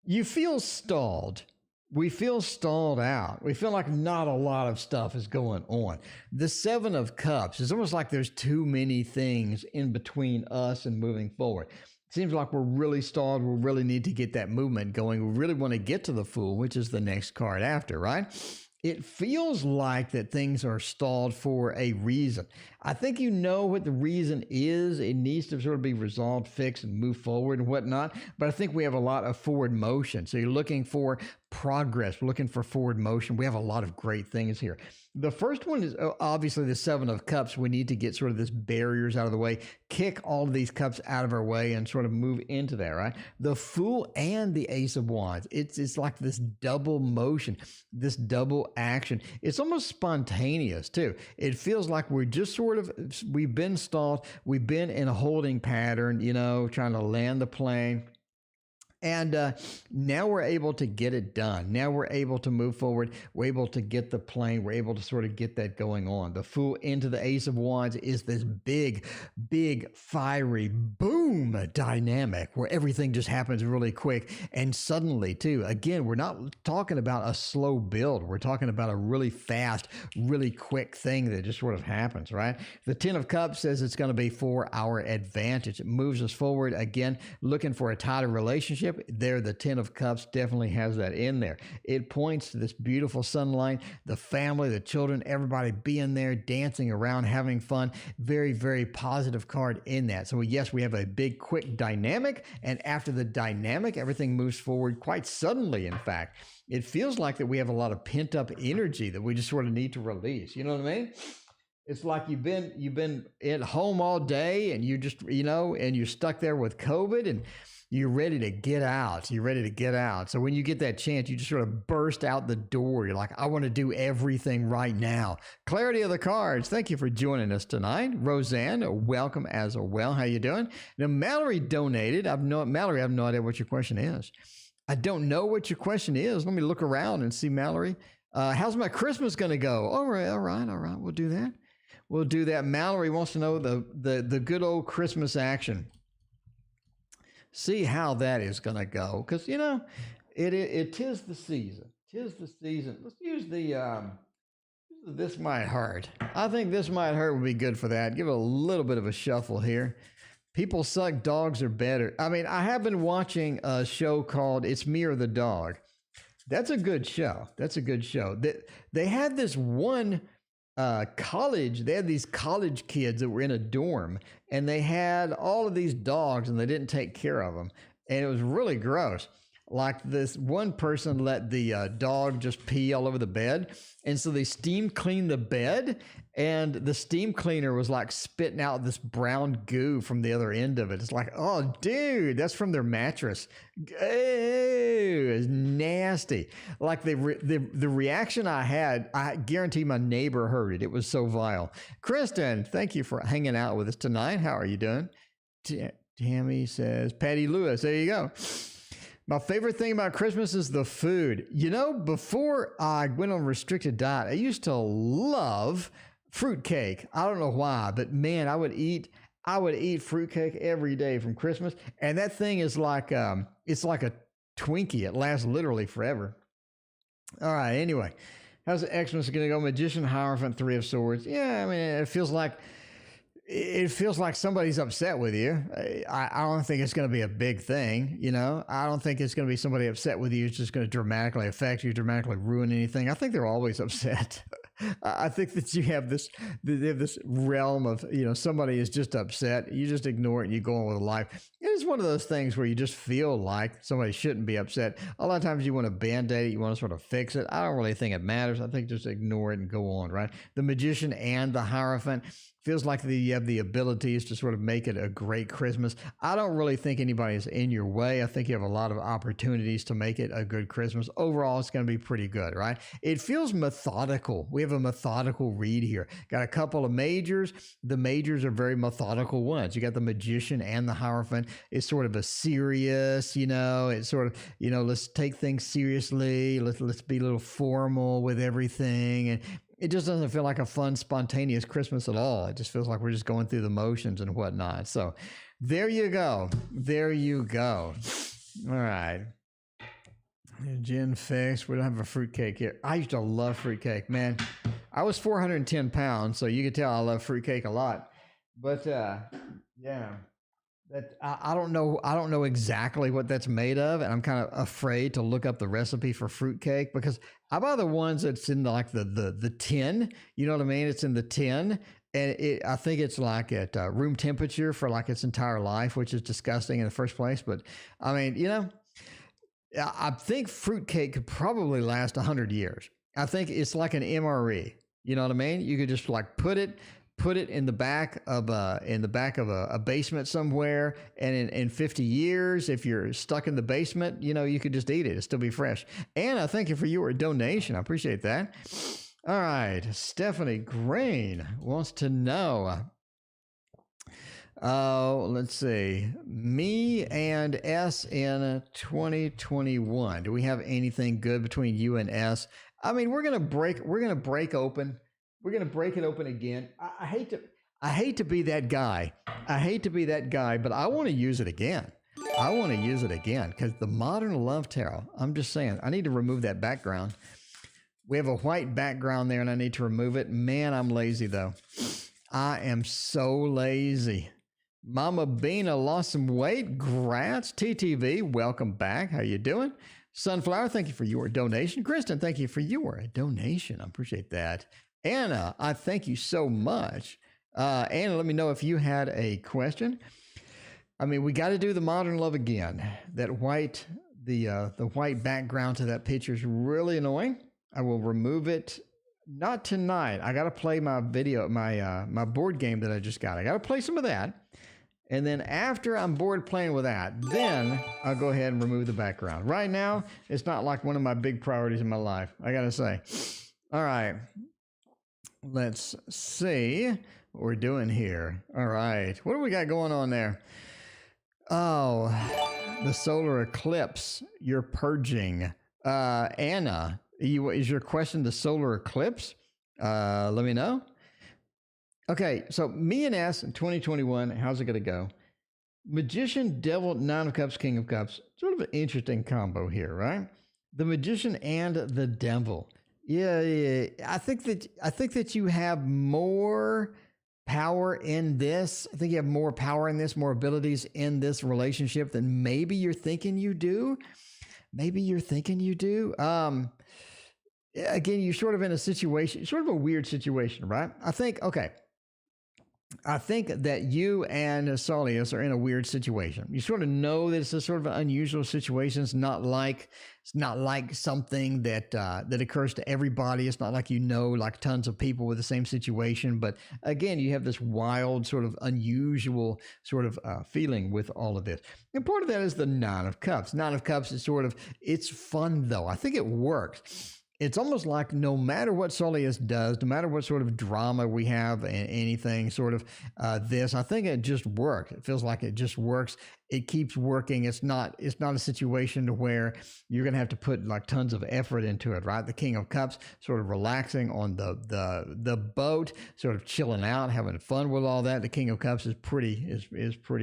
you feel stalled. We feel stalled out. We feel like not a lot of stuff is going on. The 7 of Cups is almost like there's too many things in between us and moving forward. It seems like we're really stalled. We really need to get that movement going. We really want to get to the Fool, which is the next card after, right? It feels like that things are stalled for a reason. I think you know what the reason is. It needs to sort of be resolved, fixed, and move forward and whatnot. But I think we have a lot of forward motion. So you're looking for progress. We're looking for forward motion. We have a lot of great things here. The first one is obviously the 7 of Cups. We need to get sort of this barriers out of the way, kick all of these cups out of our way and sort of move into that, right? The Fool and the Ace of Wands. It's like this double motion, this double action. It's almost spontaneous too. It feels like we're just sort of, we've been stalled. We've been in a holding pattern, you know, trying to land the plane. And now we're able to get it done. Now we're able to move forward. We're able to get the plane. We're able to sort of get that going on. The Fool into the Ace of Wands is this big, fiery boom dynamic where everything just happens really quick. And suddenly, too, again, we're not talking about a slow build. We're talking about a really fast, really quick thing that just sort of happens, right? The 10 of Cups says it's going to be for our advantage. It moves us forward, again, looking for a tighter relationship. There, the 10 of Cups definitely has that in there. It points to this beautiful sunlight, the family, the children, everybody being there, dancing around, having fun. Very, very positive card in that. So yes, we have a big, quick dynamic. And after the dynamic, everything moves forward quite suddenly, in fact. It feels like that we have a lot of pent-up energy that we just sort of need to release. You know what I mean? It's like you've been at home all day and you just, you know, and you're stuck there with COVID and you're ready to get out. You're ready to get out. So when you get that chance, you just sort of burst out the door. You're like, I want to do everything right now. Clarity of the cards. Thank you for joining us tonight. Roseanne, welcome as well. How you doing? Now, Mallory donated. Mallory, I have no idea what your question is. I don't know what your question is. Let me look around and see, Mallory. How's my Christmas going to go? All right. We'll do that. We'll do that. Mallory wants to know the good old Christmas action. See how that is going to go. Because, you know, it is the season. Tis the season. Let's use This Might Hurt. I think This Might Hurt would be good for that. Give it a little bit of a shuffle here. People Suck, Dogs Are Better. I mean, I have been watching a show called It's Me or the Dog. That's a good show. They had this one college. They had these college kids that were in a dorm, and they had all of these dogs, and they didn't take care of them, and it was really gross. like this one person let the dog just pee all over the bed. And so they steam cleaned the bed, and the steam cleaner was like spitting out this brown goo from the other end of it. It's like, oh, dude, that's from their mattress. Ew, it's nasty. Like the reaction I had, I guarantee my neighbor heard it. It was so vile. Kristen, thank you for hanging out with us tonight. How are you doing? Tammy says, Patty Lewis, there you go. My favorite thing about Christmas is the food. You know, before I went on restricted diet, I used to love fruitcake. I don't know why, but man, I would eat fruitcake every day from Christmas. And that thing is like, it's like a Twinkie. It lasts literally forever. All right. Anyway, how's the Xmas going to go? Magician, Hierophant, Three of Swords. Yeah. I mean, it feels like somebody's upset with you. I don't think it's going to be a big thing, you know. I don't think it's going to be somebody upset with you. It's just going to dramatically affect you, dramatically ruin anything. I think they're always upset. I think that you have this realm of, you know, somebody is just upset. You just ignore it and you go on with life. It's one of those things where you just feel like somebody shouldn't be upset. A lot of times you want to band-aid it. You want to sort of fix it. I don't really think it matters. I think just ignore it and go on, right? The Magician and the Hierophant feels like you have the abilities to sort of make it a great Christmas. I don't really think anybody's in your way. I think you have a lot of opportunities to make it a good Christmas. Overall, it's going to be pretty good, right? It feels methodical. We have a methodical read here. Got a couple of majors. The majors are very methodical ones. You got the Magician and the Hierophant. It's sort of a serious, you know, it's sort of, you know, let's take things seriously. Let's be a little formal with everything. And it just doesn't feel like a fun, spontaneous Christmas at all. It just feels like we're just going through the motions and whatnot. So there you go. There you go. All right. Gin fix. We don't have a fruitcake here. I used to love fruitcake, man. I was 410 pounds, so you can tell I love fruitcake a lot. But yeah. That I don't know exactly what that's made of, and I'm kind of afraid to look up the recipe for fruitcake because I buy the ones that's in like the tin. You know what I mean? It's in the tin, and I think it's like at room temperature for like its entire life, which is disgusting in the first place. But I mean, you know, I think fruitcake could probably last 100 years. I think it's like an MRE. You know what I mean? You could just like put it in the back of a basement somewhere, and in 50 years, if you're stuck in the basement, you know, you could just eat it. It'll still be fresh. And thank you for your donation. I appreciate that. All right. Stephanie Green wants to know, let's see, me and S in 2021. Do we have anything good between you and S? I mean, we're going to break open. We're going to break it open again. I hate to be that guy. But I want to use it again. Because the Modern Love Tarot, I'm just saying, I need to remove that background. We have a white background there and I need to remove it. Man, I'm lazy though. I am so lazy. Mama Bina lost some weight. Grats. TTV, welcome back. How you doing? Sunflower, thank you for your donation. Kristen, thank you for your donation. I appreciate that. Anna, I thank you so much. Anna, let me know if you had a question. I mean, we got to do the Modern Love again. That white, the white background to that picture is really annoying. I will remove it. Not tonight. I got to play my video, my board game that I just got. I got to play some of that. And then after I'm bored playing with that, then I'll go ahead and remove the background. Right now, it's not like one of my big priorities in my life, I got to say. All right. Let's see what we're doing here. All right. What do we got going on there? Oh, the solar eclipse. You're purging. Anna, is your question the solar eclipse? Let me know. Okay, so me and S in 2021, how's it going to go? Magician, Devil, Nine of Cups, King of Cups. Sort of an interesting combo here, right? The Magician and the Devil. Yeah. I think that you have more power in this. I think you have more power in this, more abilities in this relationship than maybe you're thinking you do. Again, you're sort of in a situation, sort of a weird situation, right? I think, okay. I think that you and Solius are in a weird situation. You sort of know that it's a sort of an unusual situation. It's not like something that that occurs to everybody. It's not like like tons of people with the same situation. But again, you have this wild, sort of unusual sort of feeling with all of this. And part of that is the Nine of Cups. Nine of Cups is it's fun though. I think it works. It's almost like no matter what Solius does, no matter what sort of drama we have and anything sort of this, I think it just works. It feels like it just works. It keeps working. It's not a situation to where you're going to have to put like tons of effort into it, right? The King of Cups sort of relaxing on the boat, sort of chilling out, having fun with all that. The King of Cups is pretty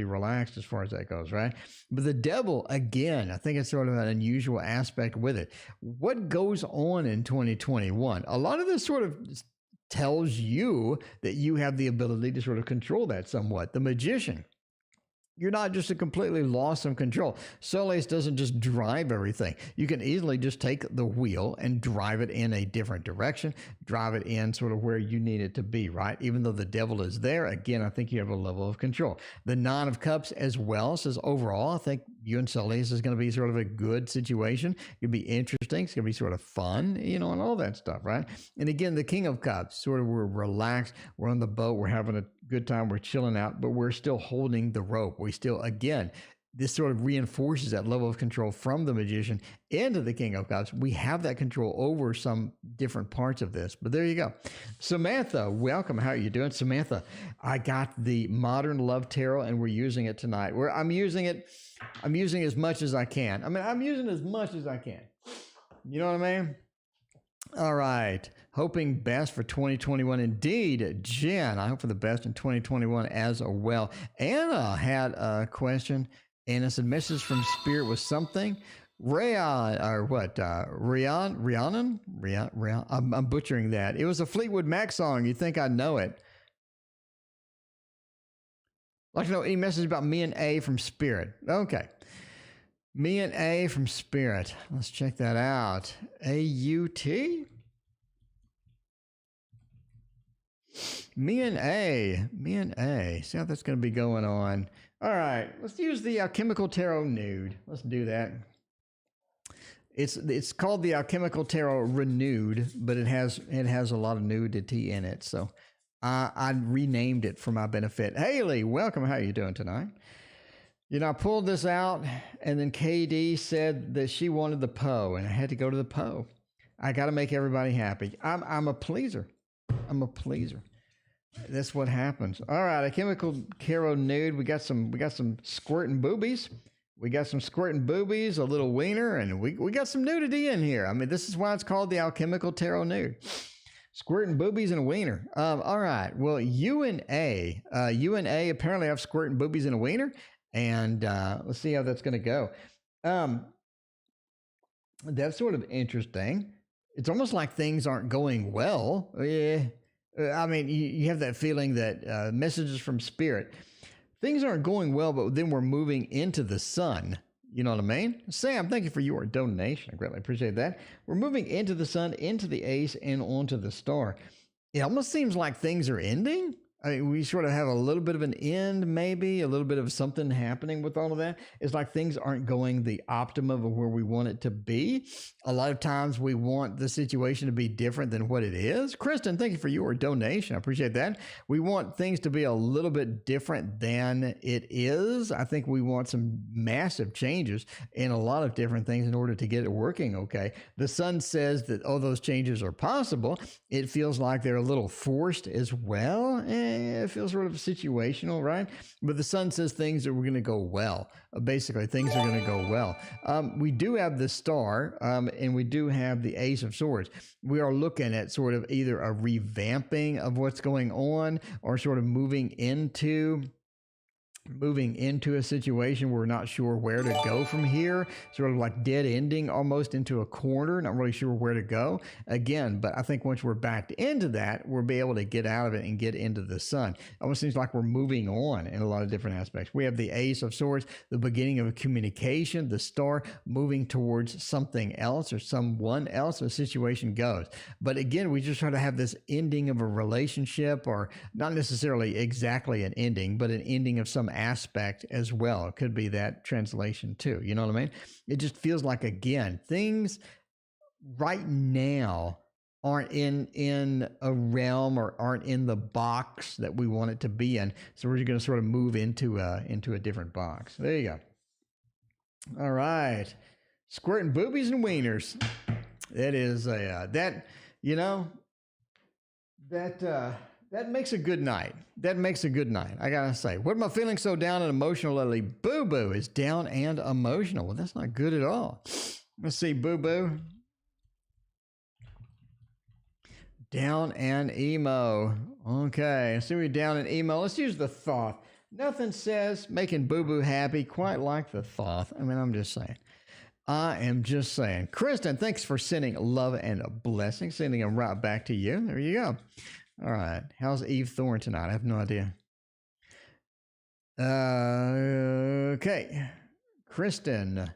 relaxed as far as that goes, right? But the Devil, again, I think it's sort of an unusual aspect with it. What goes on in 2021? A lot of this sort of tells you that you have the ability to sort of control that somewhat. The Magician. You're not just a completely lost some control. Solis doesn't just drive everything. You can easily just take the wheel and drive it in a different direction, drive it in sort of where you need it to be, right? Even though the Devil is there, again, I think you have a level of control. The Nine of Cups as well says overall, I think you and Solis is going to be sort of a good situation. It'll be interesting. It's going to be sort of fun, and all that stuff, right? And again, the King of Cups, sort of we're relaxed. We're on the boat. We're having a good time. We're chilling out, but we're still holding the rope. We still, again, this sort of reinforces that level of control from the Magician into the King of Cups. We have that control over some different parts of this, but there you go. Samantha, welcome. How are you doing? Samantha, I got the Modern Love Tarot and we're using it tonight. I'm using as much as I can. I'm using as much as I can. You know what I mean? All right. Hoping best for 2021. Indeed, Jen, I hope for the best in 2021 as well. Anna had a question. Anna said, message from Spirit was something. Rhiannon, I'm butchering that. It was a Fleetwood Mac song. You'd think I'd know it. I'd like to know any message about me and A from Spirit. Okay. Me and A from Spirit. Let's check that out. A-U-T? Me and A. See how that's going to be going on. All right, let's use the Alchemical Tarot Nude. Let's do that. It's called the Alchemical Tarot Renewed, but it has a lot of nudity in it. So I renamed it for my benefit. Haley, welcome. How are you doing tonight? I pulled this out, and then KD said that she wanted the Poe, and I had to go to the Poe. I got to make everybody happy. I'm a pleaser. I'm a pleaser. That's what happens. All right, a Chemical Tarot Nude. We got some squirting boobies. We got some squirting boobies, a little wiener, and we got some nudity in here. This is why it's called the Alchemical Tarot Nude. Squirting boobies and a wiener. All right. Well, you and A apparently have squirting boobies and a wiener, and let's see how that's going to go. That's sort of interesting. It's almost like things aren't going well. Yeah. You have that feeling that messages from Spirit, things aren't going well, but then we're moving into the sun. You know what I mean? Sam, thank you for your donation. I greatly appreciate that. We're moving into the sun, into the ace, and onto the star. It almost seems like things are ending. We sort of have a little bit of an end, maybe a little bit of something happening with all of that. It's like things aren't going the optimum of where we want it to be. A lot of times we want the situation to be different than what it is. Kristen, thank you for your donation. I appreciate that. We want things to be a little bit different than it is. I think we want some massive changes in a lot of different things in order to get it working okay. The sun says that all those changes are possible. It feels like they're a little forced as well. It feels sort of situational, right? But the sun says things are going to go well. Basically, things are going to go well. We do have the star, and we do have the ace of swords. We are looking at sort of either a revamping of what's going on or sort of moving into moving into a situation we're not sure where to go from here, sort of like dead ending almost into a corner, not really sure where to go again. But I think once we're backed into that, we'll be able to get out of it and get into the sun. It almost seems like we're moving on in a lot of different aspects. We have the Ace of Swords, the beginning of a communication, the Star moving towards something else or someone else, a situation goes. But again, we just try to have this ending of a relationship, or not necessarily exactly an ending, but an ending of some aspect as well. It could be that translation too. You know what I mean? It just feels like, again, things right now aren't in a realm or aren't in the box that we want it to be in. So we're going to sort of move into a different box. There you go. All right. Squirting boobies and wieners. That is that, you know, that makes a good night. That makes a good night. I gotta say, what am I feeling so down and emotional lately? Boo Boo is down and emotional. Well, that's not good at all. Let's see, Boo Boo. Down and emo. Okay, so we're down and emo. Let's use the Thoth. Nothing says making Boo Boo happy quite like the Thoth. I mean, I'm just saying. I am just saying. Kristen, thanks for sending love and a blessing. Sending them right back to you. There you go. All right. How's Eve Thorne tonight? I have no idea. Okay. Kristen,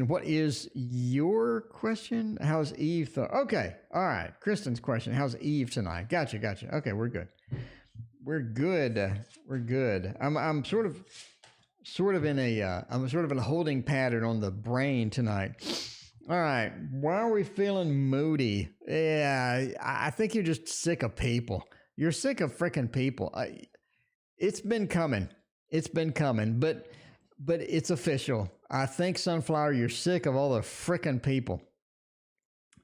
what is your question? How's Eve Thorne? Okay. All right. Kristen's question. How's Eve tonight? Gotcha. Okay. We're good. We're good. I'm sort of in a holding pattern on the brain tonight. All right. Why are we feeling moody? Yeah, I think you're just sick of people. You're sick of freaking people. It's been coming, but it's official. I think, Sunflower, you're sick of all the freaking people.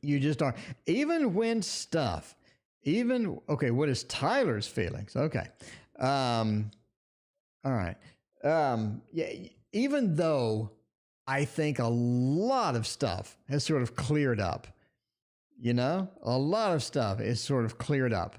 You just are. Even when stuff, okay, what is Tyler's feelings? Okay. All right. Yeah, even though I think a lot of stuff has sort of cleared up, a lot of stuff is sort of cleared up.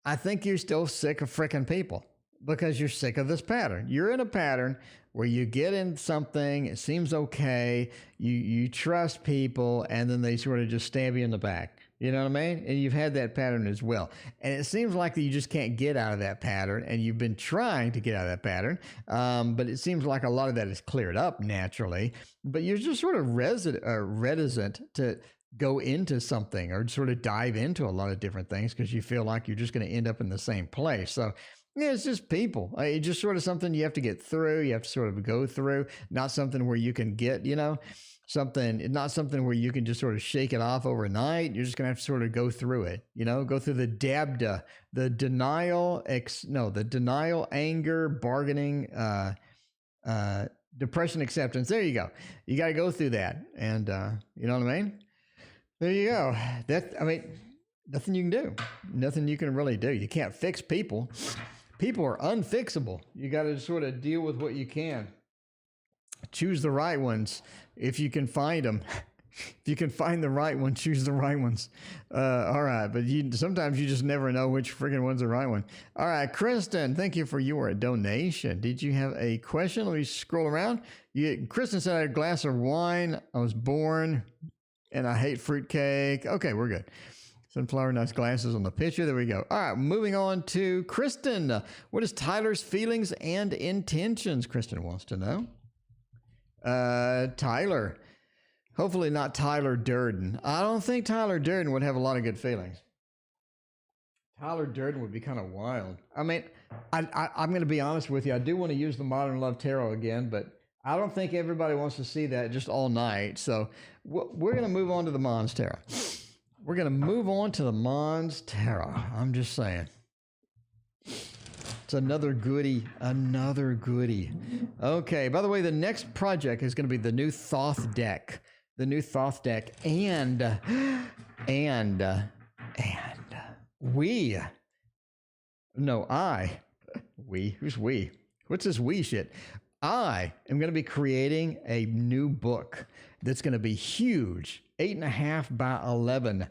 I think you're still sick of freaking people because you're sick of this pattern. You're in a pattern where you get in something, it seems okay, you trust people, and then they sort of just stab you in the back. You know what I mean? And you've had that pattern as well. And it seems like that you just can't get out of that pattern, and you've been trying to get out of that pattern. But it seems like a lot of that is cleared up naturally. But you're just sort of reticent to go into something or sort of dive into a lot of different things because you feel like you're just going to end up in the same place. So yeah, it's just people. It's just sort of something you have to get through. You have to sort of go through, not something where you can get, not something where you can just sort of shake it off overnight. You're just going to have to sort of go through it, go through the DABDA, the denial, anger, bargaining, depression, acceptance. There you go. You got to go through that. And, you know what I mean? There you go. Nothing you can do. Nothing you can really do. You can't fix people. People are unfixable. You got to sort of deal with what you can. Choose the right ones if you can find them. If you can find the right one, choose the right ones. All right, but sometimes you just never know which friggin' one's the right one. All right, Kristen, thank you for your donation. Did you have a question? Let me scroll around. Kristen said I had a glass of wine. I was born, and I hate fruitcake. Okay, we're good. Sunflower, nice glasses on the picture. There we go. All right, moving on to Kristen. What is Tyler's feelings and intentions? Kristen wants to know. Tyler. Hopefully not Tyler Durden. I don't think Tyler Durden would have a lot of good feelings. Tyler Durden would be kind of wild. I mean, I'm going to be honest with you. I do want to use the Modern Love Tarot again, but I don't think everybody wants to see that just all night. So we're going to move on to the Mons Tarot. We're going to move on to the Mons Tarot. I'm just saying. It's another goodie. Okay, by the way, the next project is going to be the new Thoth deck. The new Thoth deck. And who's we? What's this we shit? I am going to be creating a new book that's going to be huge, 8.5 by 11.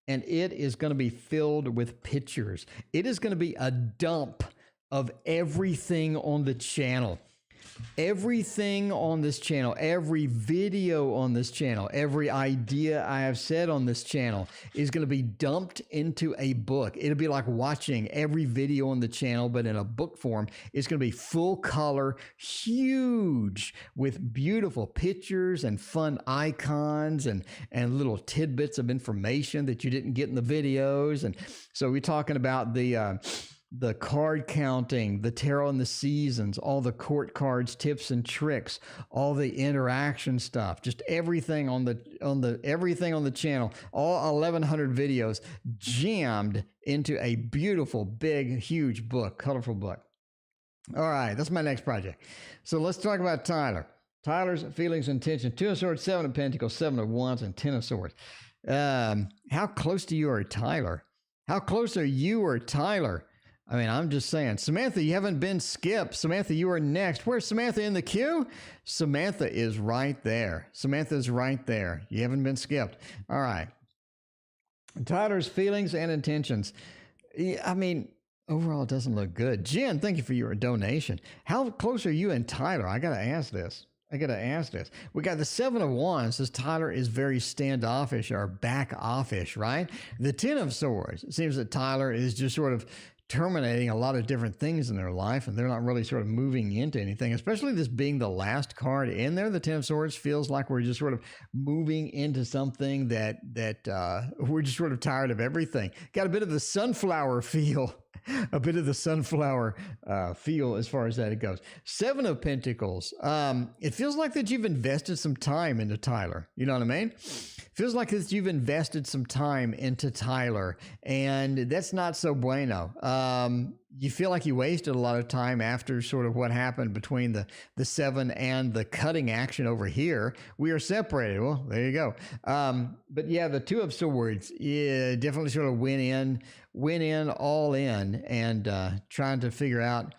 And it is going to be filled with pictures. It is going to be a dump of everything on the channel. Everything on this channel, every video on this channel, every idea I have said on this channel is going to be dumped into a book. It'll be like watching every video on the channel, but in a book form. It's going to be full color, huge, with beautiful pictures and fun icons and little tidbits of information that you didn't get in the videos. And so we're talking about the card counting, the tarot and the seasons, all the court cards, tips and tricks, all the interaction stuff, just everything on the channel, all 1,100 videos jammed into a beautiful, big, huge book, colorful book. All right, that's my next project. So let's talk about Tyler. Tyler's feelings and intention: 2 of Swords, 7 of Pentacles, 7 of Wands, and 10 of Swords. How close to you are Tyler? How close are you or Tyler? I mean, I'm just saying. Samantha, you haven't been skipped. Samantha, you are next. Where's Samantha in the queue? Samantha is right there. Samantha's right there. You haven't been skipped. All right. Tyler's feelings and intentions. I mean, overall, it doesn't look good. Jen, thank you for your donation. How close are you and Tyler? I got to ask this. We got the 7 of Wands. Says Tyler is very standoffish or back offish, right? The 10 of Swords. It seems that Tyler is just sort of terminating a lot of different things in their life, and they're not really sort of moving into anything, especially this being the last card in there. The 10 of Swords feels like we're just sort of moving into something that we're just sort of tired of everything. Got a bit of the sunflower feel. A bit of the sunflower feel as far as that it goes. 7 of Pentacles. It feels like that you've invested some time into Tyler. You know what I mean? Feels like that you've invested some time into Tyler, and that's not so bueno. You feel like you wasted a lot of time after sort of what happened between the 7 and the cutting action over here. We are separated. Well, there you go. But yeah, the 2 of Swords, yeah, definitely sort of went in all in, and trying to figure out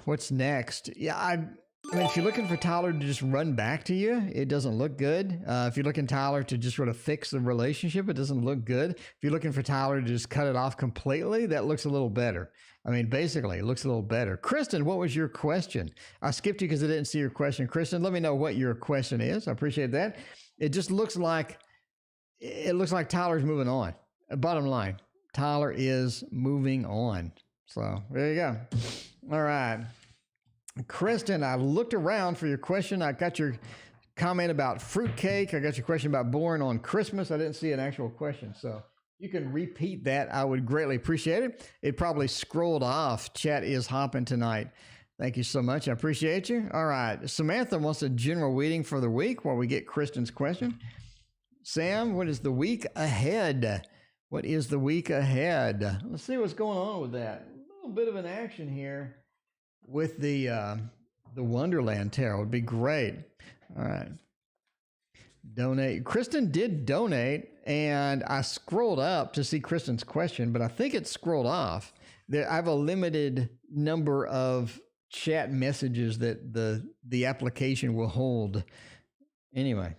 what's next. Yeah, I mean, if you're looking for Tyler to just run back to you, it doesn't look good. If you're looking for Tyler to just sort of fix the relationship, it doesn't look good. If you're looking for Tyler to just cut it off completely, that looks a little better. I mean, basically, it looks a little better. Kristen, what was your question? I skipped you because I didn't see your question. Kristen, let me know what your question is. I appreciate that. It just looks like Tyler's moving on. Bottom line, Tyler is moving on. So there you go. All right. Kristen, I looked around for your question. I got your comment about fruitcake. I got your question about born on Christmas. I didn't see an actual question. So you can repeat that. I would greatly appreciate it. It probably scrolled off. Chat is hopping tonight. Thank you so much. I appreciate you. All right. Samantha wants a general reading for the week while we get Kristen's question. Sam, what is the week ahead? What is the week ahead? Let's see what's going on with that. A little bit of an action here with the Wonderland Tarot would be great. All right. Donate. Kristen did donate, and I scrolled up to see Kristen's question, but I think it scrolled off. I have a limited number of chat messages that the application will hold. Anyway.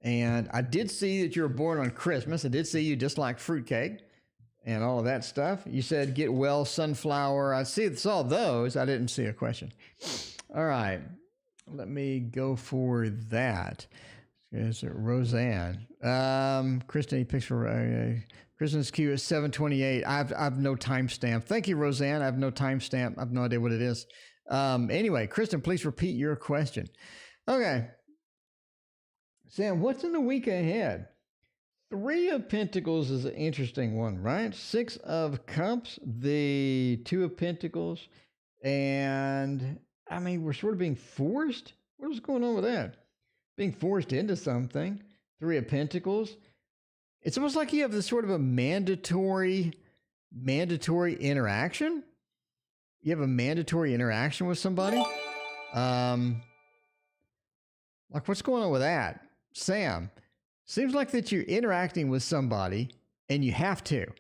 And I did see that you were born on Christmas. I did see you just like fruitcake and all of that stuff. You said get well, sunflower. I saw those. I didn't see a question. All right. Let me go for that. Is it Roseanne? Kristen, picture. Kristen's queue is 7:28. I've no timestamp. Thank you, Roseanne. I have no timestamp. I have no idea what it is. Anyway, Kristen, please repeat your question. Okay. Sam, what's in the week ahead? 3 of Pentacles is an interesting one, right? 6 of Cups, the 2 of Pentacles, and I mean, we're sort of being forced. What is going on with that? Being forced into something. 3 of Pentacles. It's almost like you have this sort of a mandatory interaction. You have a mandatory interaction with somebody. Like what's going on with that? Sam, seems like that you're interacting with somebody and you have to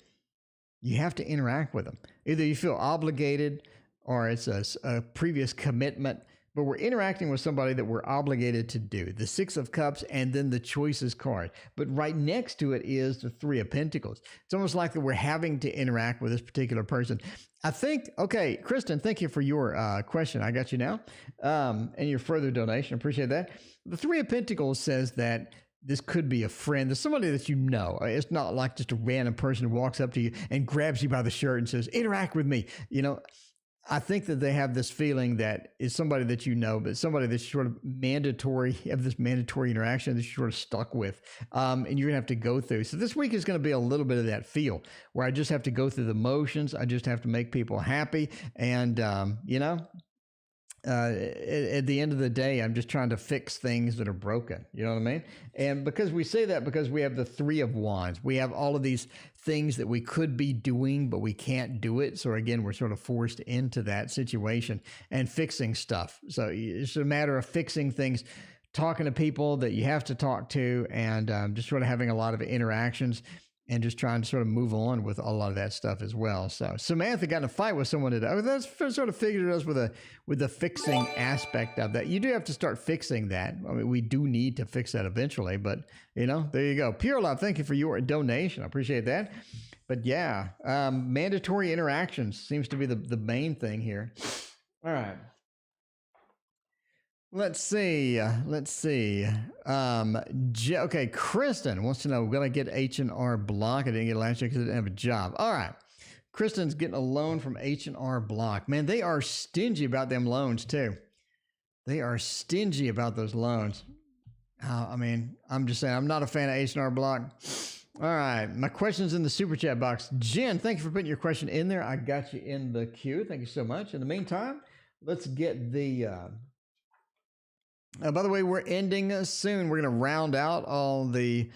interact with them. Either you feel obligated or it's a previous commitment but we're interacting with somebody that we're obligated to do. The Six of Cups and then the Choices card. But right next to it is the Three of Pentacles. It's almost like that we're having to interact with this particular person. I think, okay, Kristen, thank you for your question. I got you now. And your further donation. Appreciate that. The Three of Pentacles says that this could be a friend. There's somebody that you know. It's not like just a random person who walks up to you and grabs you by the shirt and says, interact with me. You know, I think that they have this feeling that it's somebody that you know, but somebody that's sort of mandatory, have this mandatory interaction that you're sort of stuck with. And you're going to have to go through. So this week is going to be a little bit of that feel where I just have to go through the motions. I just have to make people happy. And, you know, at the end of the day, I'm just trying to fix things that are broken. You know what I mean? And because we say that, because we have the Three of Wands, we have all of these things that we could be doing, but we can't do it. So again, we're sort of forced into that situation and fixing stuff. So it's a matter of fixing things, talking to people that you have to talk to, and just sort of having a lot of interactions and just trying to sort of move on with a lot of that stuff as well. So Samantha got in a fight with someone today. That's sort of figured us with the fixing aspect of that. You do have to start fixing that. I mean, we do need to fix that eventually, but you know, there you go. Pure Love, thank you for your donation. I appreciate that. But yeah, mandatory interactions seems to be the main thing here. All right. Let's see. Okay, Kristen wants to know, will I get H&R Block? I didn't get it last year because I didn't have a job. All right. Kristen's getting a loan from H&R Block. Man, they are stingy about them loans too. They are stingy about those loans. I mean, I'm just saying, I'm not a fan of H&R Block. All right. My question's in the super chat box. Jen, thank you for putting your question in there. I got you in the queue. Thank you so much. In the meantime, let's get the... by the way, we're ending soon. We're going to round out all of the,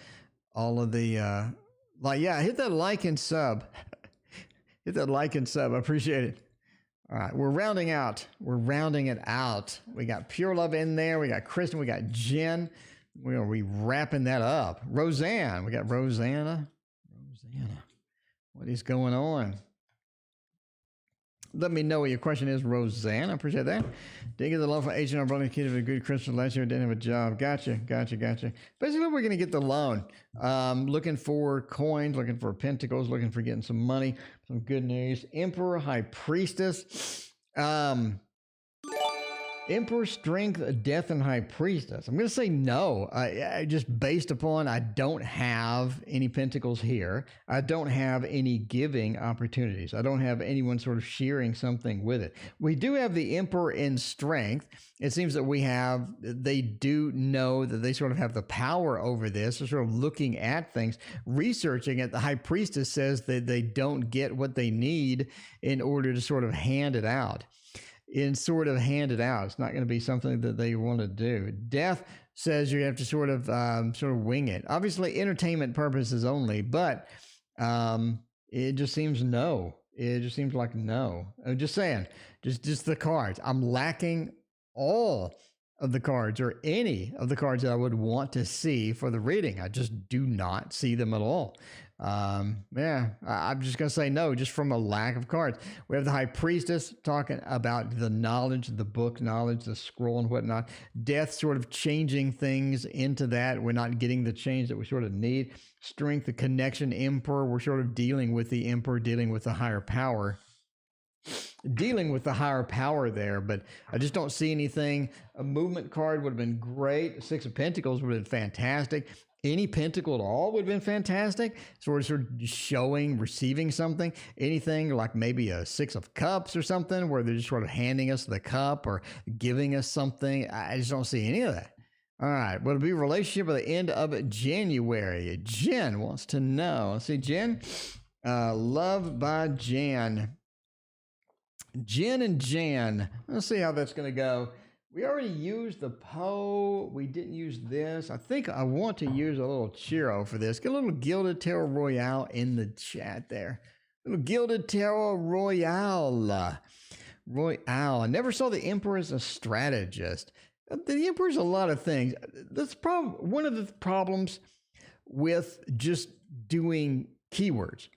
hit that like and sub. Hit that like and sub. I appreciate it. All right. We're rounding out. We're rounding it out. We got Pure Love in there. We got Kristen. We got Jen. We're going to be wrapping that up. Roseanne. We got Rosanna. What is going on? Let me know what your question is, Roseanne. I appreciate that. Didn't get the loan from H&R Block. Kid of a good Christmas last year. Didn't have a job. Gotcha. Basically, we're going to get the loan. Looking for coins, looking for pentacles, looking for getting some money. Some good news. Emperor, High Priestess. Emperor, Strength, Death, and High Priestess. I'm going to say no. I just based upon I don't have any pentacles here. I don't have any giving opportunities. I don't have anyone sort of sharing something with it. We do have the Emperor in Strength. It seems that they do know that they sort of have the power over this. They're sort of looking at things, researching it. The High Priestess says that they don't get what they need in order to sort of hand it out. It's not going to be something that they want to do. Death says you have to sort of wing it. Obviously, entertainment purposes only, but it just seems no. It just seems like no. I'm just saying, just the cards. I'm lacking all of the cards or any of the cards that I would want to see for the reading. I just do not see them at all. I'm just going to say no, just from a lack of cards. We have the High Priestess talking about the knowledge, the book knowledge, the scroll and whatnot. Death sort of changing things into that. We're not getting the change that we sort of need. Strength, the connection. Emperor, we're sort of dealing with the Emperor, dealing with the higher power. There, but I just don't see anything. A movement card would have been great. Six of Pentacles would have been fantastic. Any pentacle at all would have been fantastic. So we're sort of showing, receiving something. Anything like maybe a Six of Cups or something where they're just sort of handing us the cup or giving us something. I just don't see any of that. All right. Will it be a relationship at the end of January? Jen wants to know. Let's see, Jen. Love by Jan. Jen and Jan. Let's see how that's going to go. We already used the Poe. We didn't use this. I think I want to use a little Chiro for this. Get a little Gilded Tarot Royale in the chat there. A little Gilded Tarot Royale. I never saw the Emperor as a strategist. The Emperor's a lot of things. That's one of the problems with just doing keywords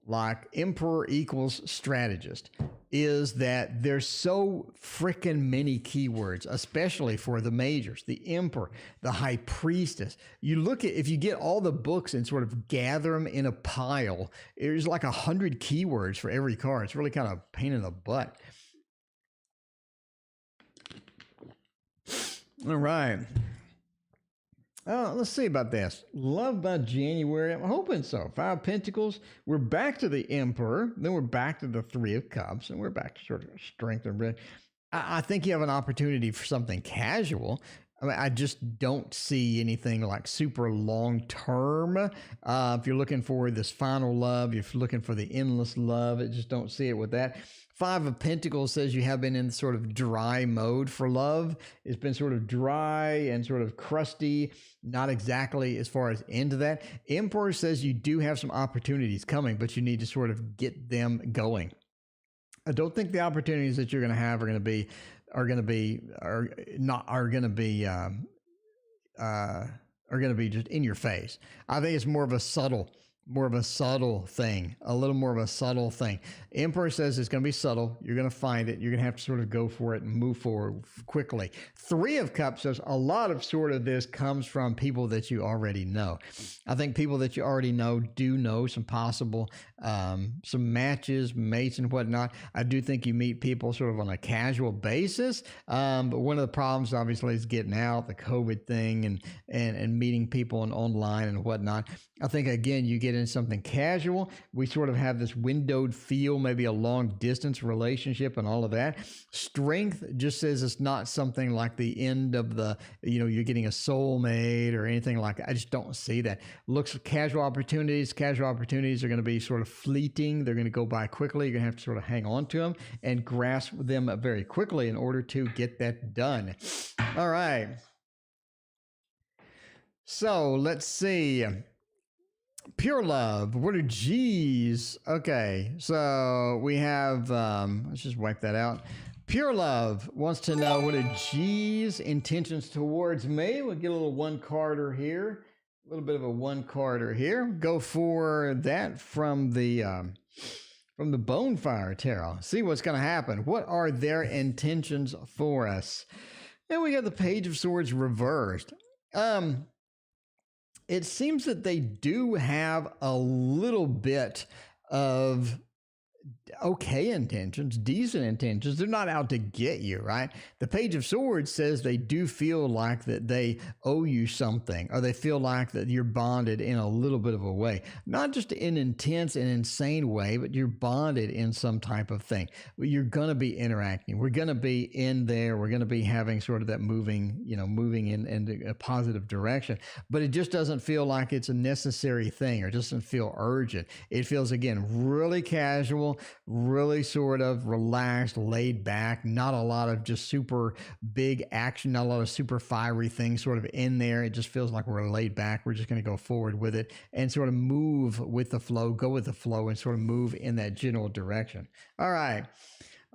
like emperor equals strategist is that there's so freaking many keywords, especially for the majors, the emperor, the high priestess. You look at, if you get all the books and sort of gather them in a pile, there's like 100 keywords for every card. It's really kind of a pain in the butt. All right. Let's see about this. Love by January. I'm hoping so. 5 of Pentacles. We're back to the Emperor. Then we're back to the 3 of Cups. And we're back to sort of strength and I think you have an opportunity for something casual. I mean, I just don't see anything like super long term. If you're looking for this final love, if you're looking for the endless love, I just don't see it with that. 5 of Pentacles says you have been in sort of dry mode for love. It's been sort of dry and sort of crusty, not exactly as far as into that. Emperor says you do have some opportunities coming, but you need to sort of get them going. I don't think the opportunities that you're going to have are going to be just in your face. I think it's more of a subtle thing, a little more of a subtle thing. Emperor says it's going to be subtle. You're going to find it. You're going to have to sort of go for it and move forward quickly. 3 of Cups says a lot of sort of this comes from people that you already know. I think people that you already know do know some possible, some matches, mates and whatnot. I do think you meet people sort of on a casual basis. But one of the problems obviously is getting out, the COVID thing and meeting people online and whatnot. I think again, you get in something casual. We sort of have this windowed feel, maybe a long distance relationship and all of that. Strength just says it's not something like the end of the, you're getting a soulmate or anything like that. I just don't see that. Looks like casual opportunities. Casual opportunities are going to be sort of fleeting. They're going to go by quickly. You're going to have to sort of hang on to them and grasp them very quickly in order to get that done. All right. So let's see. Pure love. What are G's? Okay, so we have, let's just wipe that out. Pure love wants to know what are G's intentions towards me. We'll get a little one-carder here. A little bit of a one-carder here. Go for that from the Bonefire Tarot. See what's going to happen. What are their intentions for us? And we got the Page of Swords reversed. It seems that they do have a little bit of okay intentions, decent intentions. They're not out to get you, right? The Page of Swords says they do feel like that they owe you something, or they feel like that you're bonded in a little bit of a way, not just in an intense and insane way, but you're bonded in some type of thing. You're going to be interacting. We're going to be in there. We're going to be having sort of that moving in a positive direction, but it just doesn't feel like it's a necessary thing, or it doesn't feel urgent. It feels, again, really casual, really sort of relaxed, laid back, not a lot of just super big action, not a lot of super fiery things sort of in there. It just feels like we're laid back. We're just going to go forward with it and sort of move with the flow, go with the flow, and sort of move in that general direction. All right.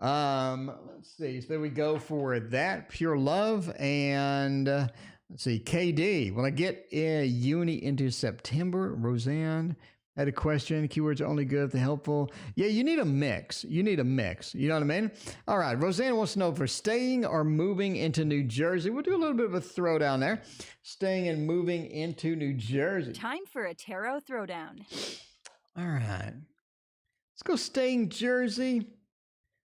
Let's see. So there we go for that. Pure love. And let's see. KD. Will I get a uni into September? Roseanne had a question. Keywords are only good if they're helpful. Yeah, you need a mix. You need a mix. You know what I mean? All right. Roseanne wants to know if we're staying or moving into New Jersey. We'll do a little bit of a throwdown there. Staying and moving into New Jersey. Time for a tarot throwdown. All right. Let's go staying Jersey.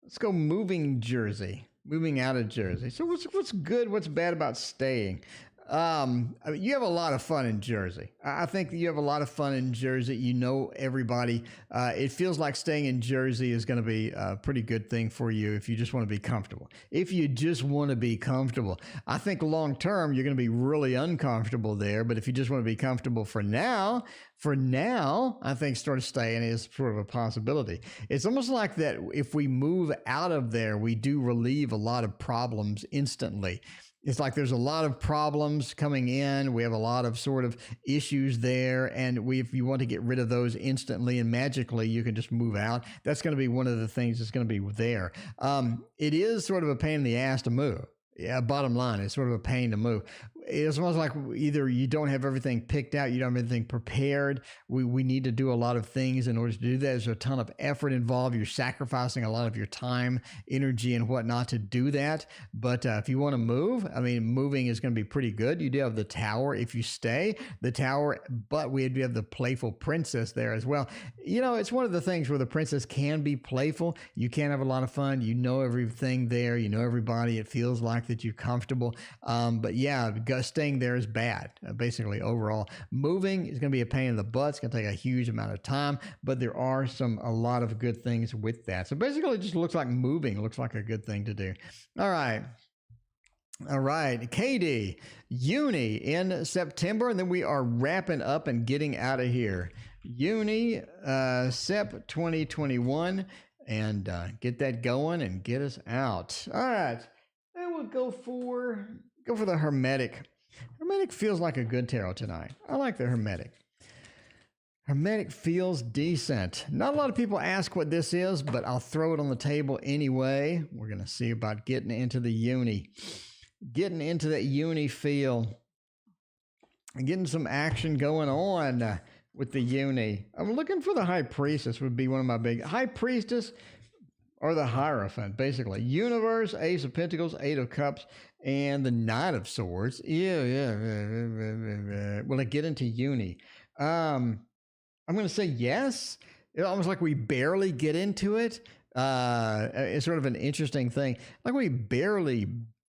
Let's go moving Jersey. Moving out of Jersey. So what's good? What's bad about staying? I mean, you have a lot of fun in Jersey. I think that you have a lot of fun in Jersey. You know everybody. It feels like staying in Jersey is going to be a pretty good thing for you if you just want to be comfortable. If you just want to be comfortable, I think long term you're going to be really uncomfortable there. But if you just want to be comfortable for now, I think sort of staying is sort of a possibility. It's almost like that if we move out of there, we do relieve a lot of problems instantly. It's like there's a lot of problems coming in. We have a lot of sort of issues there. And if you want to get rid of those instantly and magically, you can just move out. That's going to be one of the things that's going to be there. It is sort of a pain in the ass to move. Yeah, bottom line, it's sort of a pain to move. it's almost like either you don't have everything picked out, you don't have everything prepared. We need to do a lot of things in order to do that. There's a ton of effort involved. You're sacrificing a lot of your time, energy, and whatnot to do that. But if you want to move, I mean, moving is going to be pretty good. You do have the tower if you stay, the tower, but we do have the playful princess there as well. You know, it's one of the things where the princess can be playful. You can have a lot of fun. You know everything there. You know everybody. It feels like that you're comfortable. But yeah, staying there is bad, basically overall. Moving is going to be a pain in the butt. It's going to take a huge amount of time, but there are a lot of good things with that. So basically it just looks like moving looks like a good thing to do. All right. KD, Uni in September, and then we are wrapping up and getting out of here. Uni, Sep 2021, and get that going and get us out. All right. And we'll go for the Hermetic. Hermetic feels like a good tarot tonight. I like the Hermetic. Hermetic feels decent. Not a lot of people ask what this is, but I'll throw it on the table anyway. We're going to see about getting into the Uni. Getting into that Uni feel. And getting some action going on with the Uni. I'm looking for the High Priestess would be one of my big... High Priestess or the Hierophant, basically. Universe, Ace of Pentacles, Eight of Cups, and the Knight of Swords. Yeah. Will it get into Uni? I'm going to say yes. It's almost like we barely get into it. It's sort of an interesting thing. Like we barely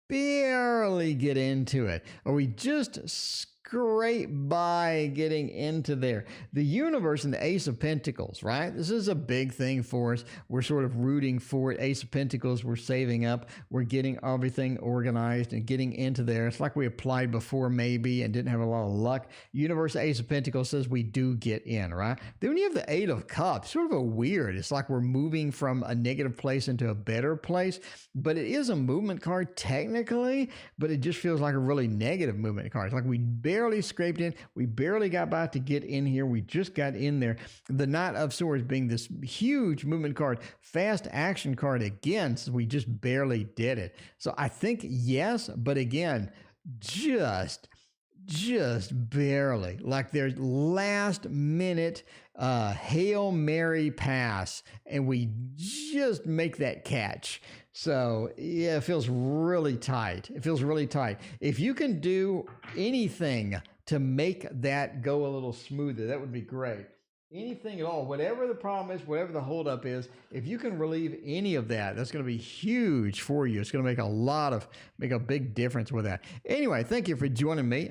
get into it. Or we just scrape by getting into there. The Universe and the Ace of Pentacles, right? This is a big thing for us. We're sort of rooting for it. Ace of Pentacles, we're saving up. We're getting everything organized and getting into there. It's like we applied before maybe and didn't have a lot of luck. Universe, Ace of Pentacles says we do get in, right? Then when you have the Eight of Cups, sort of a weird. It's like we're moving from a negative place into a better place, but it is a movement card technically, but it just feels like a really negative movement card. It's like we barely scraped in. We barely got by to get in here. We just got in there. The Knight of Swords being this huge movement card, fast action card again, so we just barely did it. So I think yes, but again, just barely. Like there's last minute Hail Mary pass, and we just make that catch. So yeah, it feels really tight. If you can do anything to make that go a little smoother, that would be great. Anything at all, whatever the problem is, whatever the holdup is, if you can relieve any of that, that's going to be huge for you. It's going to make a big difference with that. Anyway, thank you for joining me.